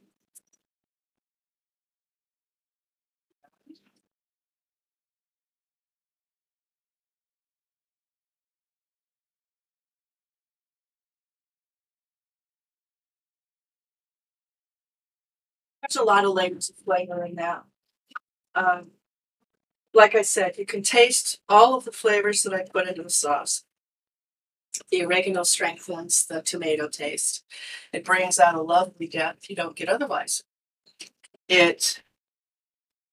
There's a lot of layers of flavor in that. Like I said, you can taste all of the flavors that I put into the sauce. The oregano strengthens the tomato taste. It brings out a lovely depth you don't get otherwise. You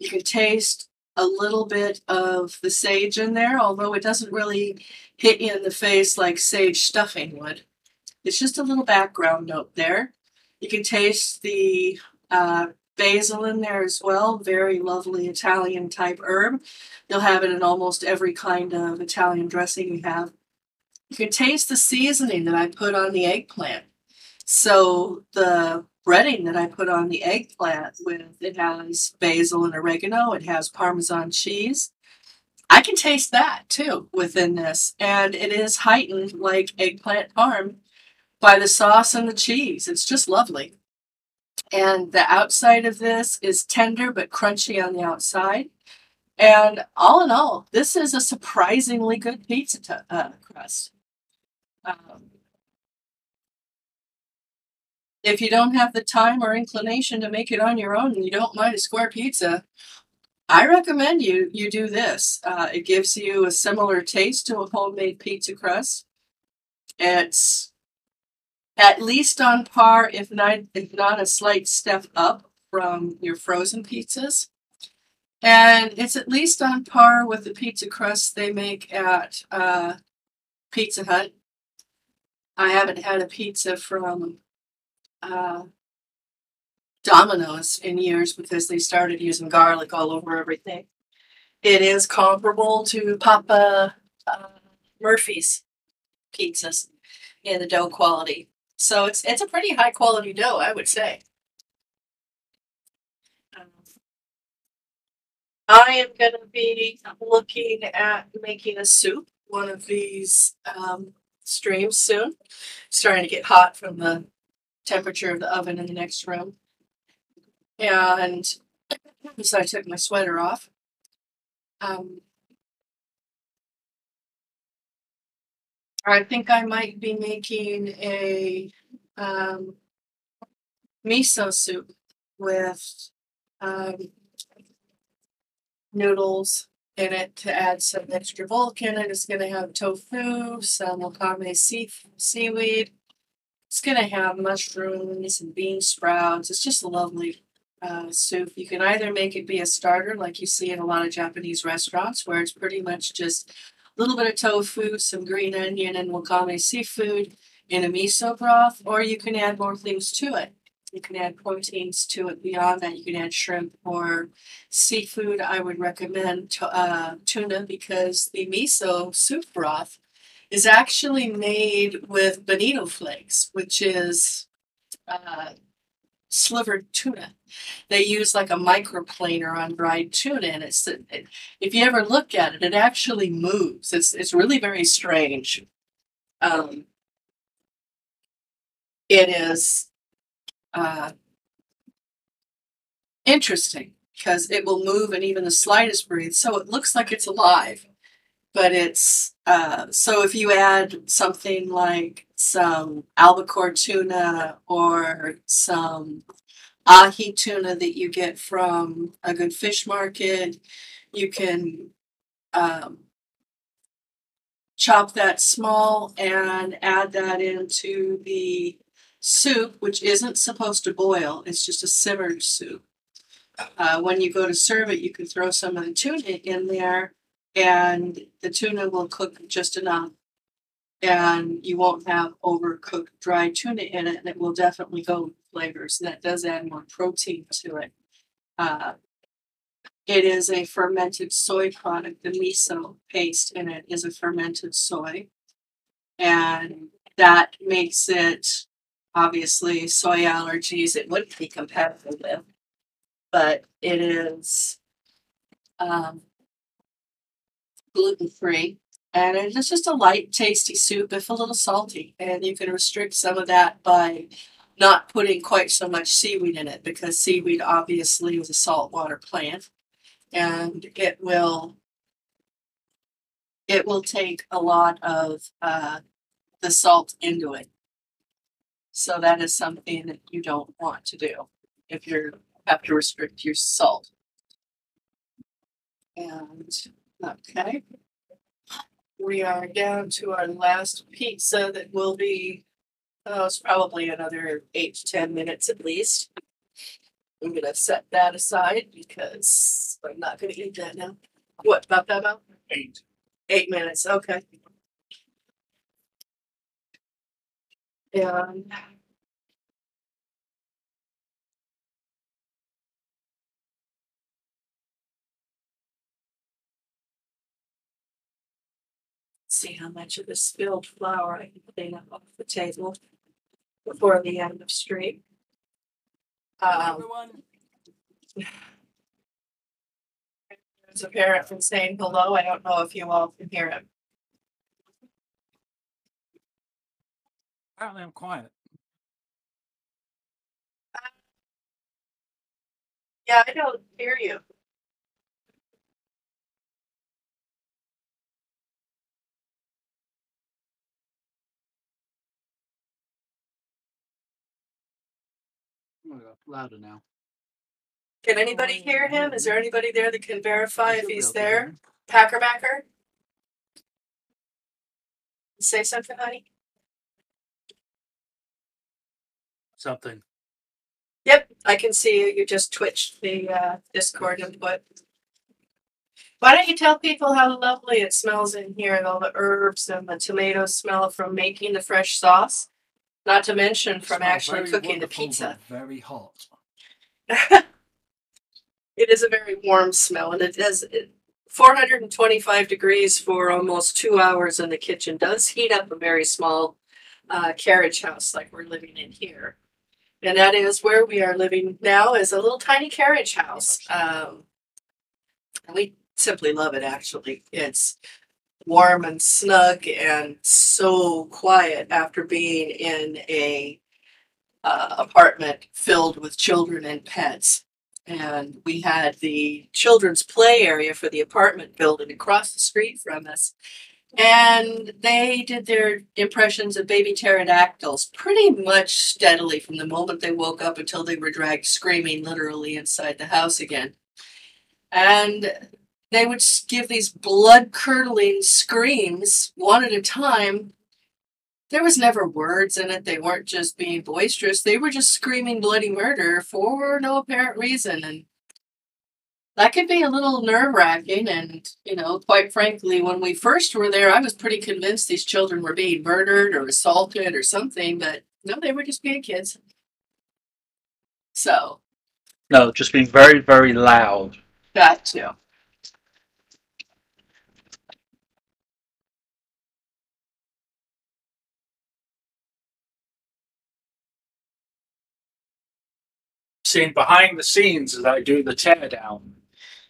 can taste a little bit of the sage in there, although it doesn't really hit you in the face like sage stuffing would. It's just a little background note there. You can taste the basil in there as well. Very lovely Italian type herb. You'll have it in almost every kind of Italian dressing we have. You can taste the seasoning that I put on the eggplant. So the breading that I put on the eggplant it has basil and oregano. It has Parmesan cheese. I can taste that too within this. And it is heightened like eggplant parm by the sauce and the cheese. It's just lovely. And the outside of this is tender but crunchy on the outside. And all in all, this is a surprisingly good pizza crust. If you don't have the time or inclination to make it on your own and you don't mind a square pizza, I recommend you do this. It gives you a similar taste to a homemade pizza crust. It's at least on par, if not a slight step up from your frozen pizzas. And it's at least on par with the pizza crust they make at Pizza Hut. I haven't had a pizza from Domino's in years because they started using garlic all over everything. It is comparable to Papa Murphy's pizzas in the dough quality. So it's a pretty high quality dough, I would say. I am going to be looking at making a soup, one of these streams soon. It's starting to get hot from the temperature of the oven in the next room. And so I took my sweater off. I think I might be making a miso soup with noodles in it to add some extra bulk in it. It's going to have tofu, some wakame seaweed. It's going to have mushrooms and bean sprouts. It's just a lovely soup. You can either make it be a starter like you see in a lot of Japanese restaurants where it's pretty much just a little bit of tofu, some green onion, and wakame seafood in a miso broth, or you can add more things to it. You can add proteins to it beyond that. You can add shrimp or seafood. I would recommend tuna because the miso soup broth is actually made with bonito flakes, which is slivered tuna. They use like a microplaner on dried tuna, and if you ever look at it, it actually moves. It's really very strange. It is interesting because it will move in even the slightest breeze, so it looks like it's alive. But it's so if you add something like some albacore tuna or some ahi tuna that you get from a good fish market, you can chop that small and add that into the soup, which isn't supposed to boil. It's just a simmered soup. When you go to serve it, you can throw some of the tuna in there, and the tuna will cook just enough, and you won't have overcooked dry tuna in it, and it will definitely go with flavors. And that does add more protein to it. It is a fermented soy product. The miso paste in it is a fermented soy, and that makes it, obviously, soy allergies it wouldn't be compatible with, but it is gluten-free, and it's just a light, tasty soup, if a little salty, and you can restrict some of that by not putting quite so much seaweed in it, because seaweed obviously is a saltwater plant, and it will take a lot of the salt into it. So that is something that you don't want to do if you have to restrict your salt. And okay, we are down to our last pizza that will be, it's probably another 8 to 10 minutes at least. I'm gonna set that aside because I'm not gonna eat that now. What, about that amount? 8. 8 minutes, okay. And see how much of the spilled flour I can clean up off the table before the end of stream. Everyone. There's a parent from saying hello. I don't know if you all can hear him. Apparently I'm quiet. Yeah, I don't hear you. I'm gonna go louder now. Can anybody hear him? Is there anybody there that can verify if he's there? Hear Packerbacker? Say something, honey. something. Yep, I can see you. You just twitched the Discord input. Why don't you tell people how lovely it smells in here and all the herbs and the tomatoes smell from making the fresh sauce? Not to mention from actually cooking the pizza. Very hot. It is a very warm smell, and it does 425 degrees for almost 2 hours in the kitchen does heat up a very small carriage house like we're living in here. And that is where we are living now, is a little tiny carriage house. And we simply love it, actually. It's warm and snug and so quiet after being in a apartment filled with children and pets. And we had the children's play area for the apartment building across the street from us. And they did their impressions of baby pterodactyls pretty much steadily from the moment they woke up until they were dragged screaming literally inside the house again. And they would give these blood-curdling screams one at a time. There was never words in it. They weren't just being boisterous. They were just screaming bloody murder for no apparent reason. And that could be a little nerve-wracking. And, quite frankly, when we first were there, I was pretty convinced these children were being murdered or assaulted or something. But no, they were just being kids. So. No, just being very, very loud. That too. seeing behind the scenes as I do the teardown.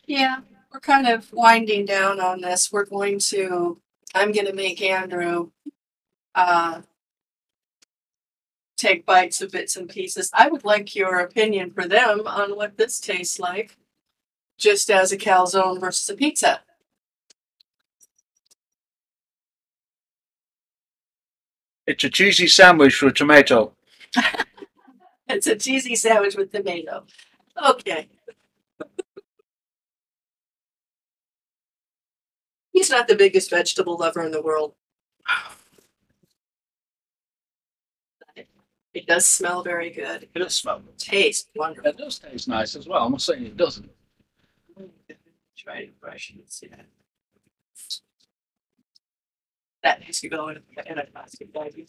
Yeah, we're kind of winding down on this. I'm going to make Andrew take bites of bits and pieces. I would like your opinion for them on what this tastes like, just as a calzone versus a pizza. It's a cheesy sandwich with tomato. It's a cheesy sandwich with tomato. Okay. He's not the biggest vegetable lover in the world. It does smell very good. It does smell good. Taste wonderful. It does taste nice as well. I'm not saying it doesn't. Try to brush it and see that. That needs to go in a plastic bag.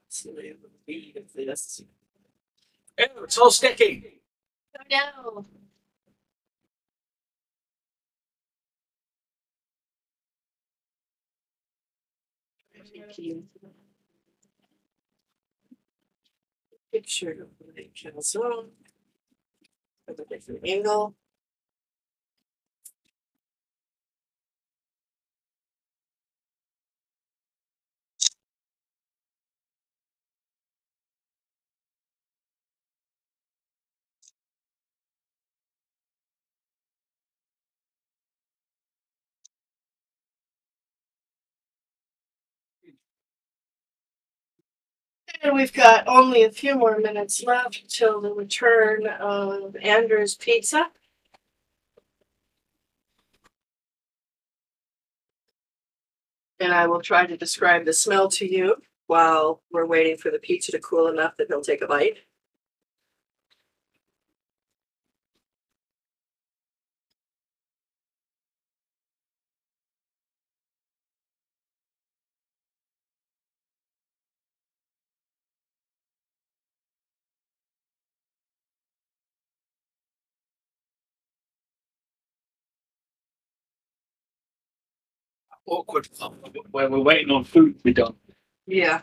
Absolutely. This. Ew, it's all sticky. Oh no. Picture of the calzone with a different angle. And we've got only a few more minutes left till the return of Andrew's pizza. And I will try to describe the smell to you while we're waiting for the pizza to cool enough that he'll take a bite. Awkward where we're waiting on food to be done. Yeah.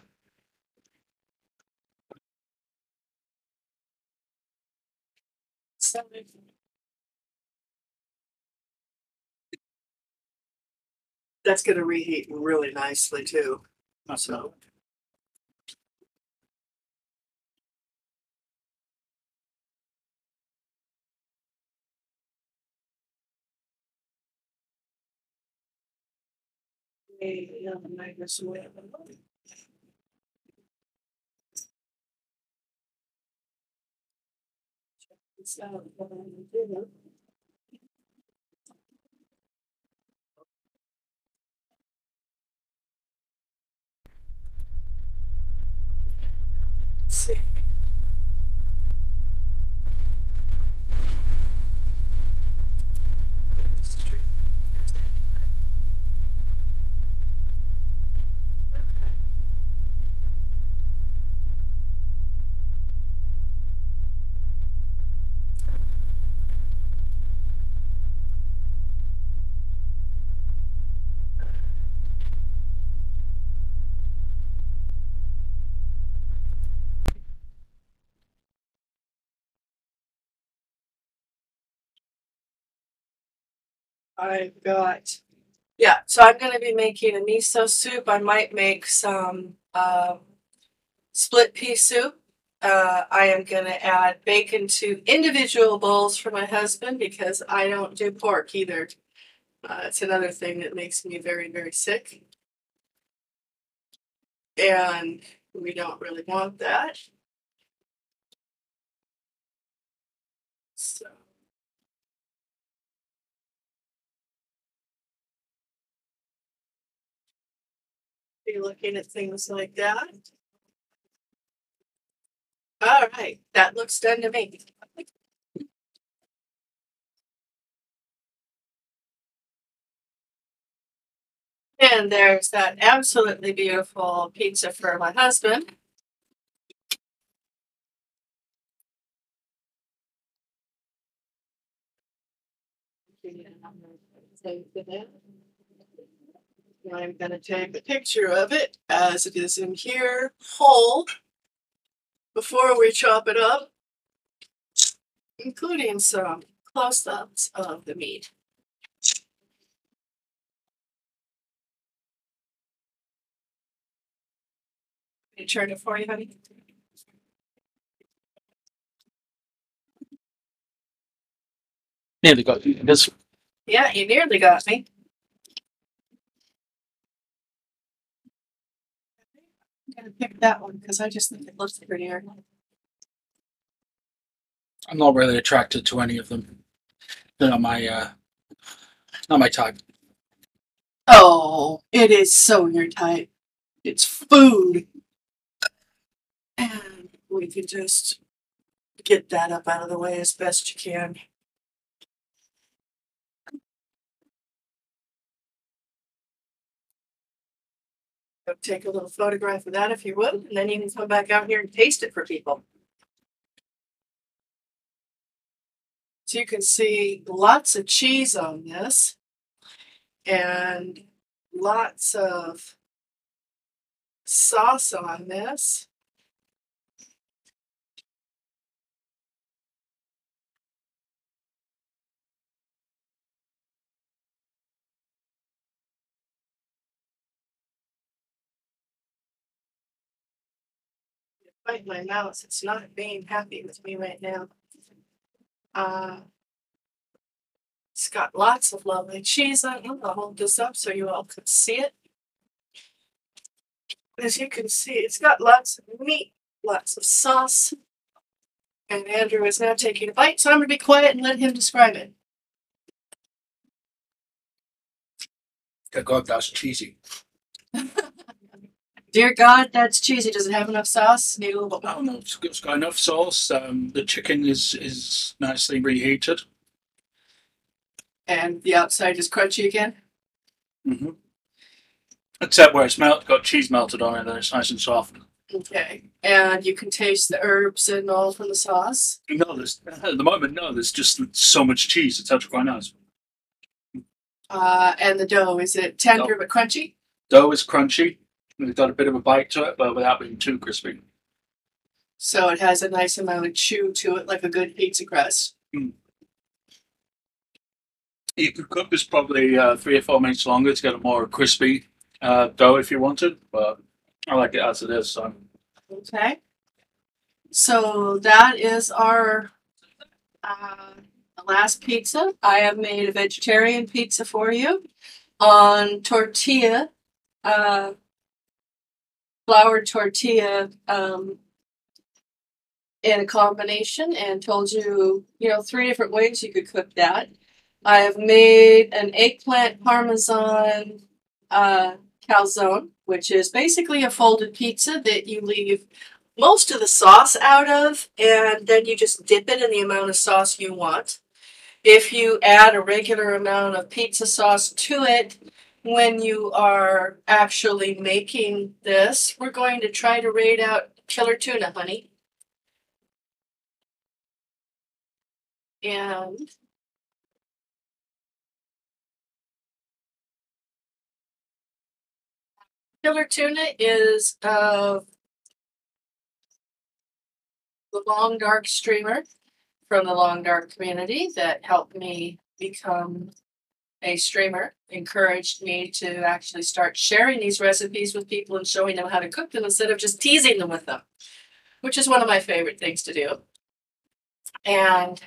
That's going to reheat really nicely too. So. See. I've got, yeah, so I'm going to be making a miso soup. I might make some split pea soup. I am going to add bacon to individual bowls for my husband because I don't do pork either. It's another thing that makes me very, very sick. And we don't really want that. So. Be looking at things like that. All right, that looks done to me. And there's that absolutely beautiful pizza for my husband. I'm going to take a picture of it as it is in here, whole, before we chop it up, including some close-ups of the meat. Can you turn it for you, honey? Nearly got you. This. Yeah, you nearly got me. I'm going to pick that one because I just think it looks prettier. I'm not really attracted to any of them. They're not my type. Oh, it is so your type. It's food. And we can just get that up out of the way as best you can. Take a little photograph of that if you would, and then you can come back out here and taste it for people. So you can see lots of cheese on this and lots of sauce on this. Bite my mouse. It's not being happy with me right now. It's got lots of lovely cheese on it. I'll hold this up so you all can see it. As you can see, it's got lots of meat, lots of sauce. And Andrew is now taking a bite, so I'm going to be quiet and let him describe it. Good God, that's cheesy. Dear God, that's cheesy. Does it have enough sauce? Need a little bit more? No, it's got enough sauce. The chicken is nicely reheated. And the outside is crunchy again? Mm-hmm. Except where it's got cheese melted on it, then it's nice and soft. Okay. And you can taste the herbs and all from the sauce? No, at the moment, no. There's just so much cheese. It's actually quite nice. And the dough, is it tender but crunchy? Dough is crunchy. It's got a bit of a bite to it, but without being too crispy. So it has a nice amount of chew to it, like a good pizza crust. Mm. You could cook this probably 3 or 4 minutes longer to get a more crispy dough if you wanted, but I like it as it is. So. Okay. So that is our last pizza. I have made a vegetarian pizza for you on tortilla, flour tortilla in a combination, and told you, 3 different ways you could cook that. I have made an eggplant parmesan calzone, which is basically a folded pizza that you leave most of the sauce out of, and then you just dip it in the amount of sauce you want. If you add a regular amount of pizza sauce to it, when you are actually making this, we're going to try to rate out killer tuna, honey. And killer tuna is the long dark streamer from the long dark community that helped me become a streamer, encouraged me to actually start sharing these recipes with people and showing them how to cook them instead of just teasing them with them, which is one of my favorite things to do. And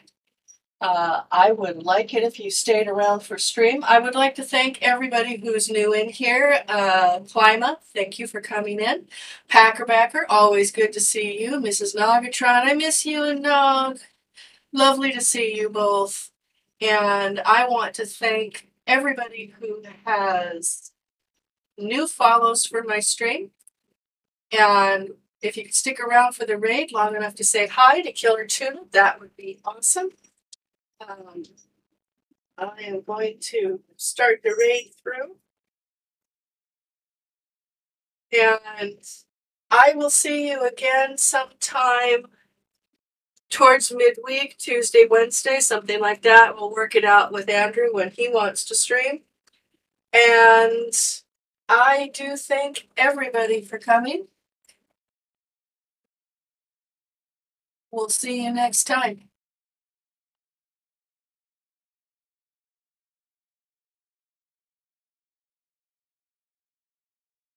I would like it if you stayed around for stream. I would like to thank everybody who's new in here. Clima, thank you for coming in. Packerbacker, always good to see you. Mrs. Nogatron, I miss you and Nog. Lovely to see you both. And I want to thank everybody who has new follows for my stream. And if you could stick around for the raid long enough to say hi to Killer Tuna, that would be awesome. I am going to start the raid through. And I will see you again sometime towards midweek, Tuesday, Wednesday, something like that. We'll work it out with Andrew when he wants to stream. And I do thank everybody for coming. We'll see you next time.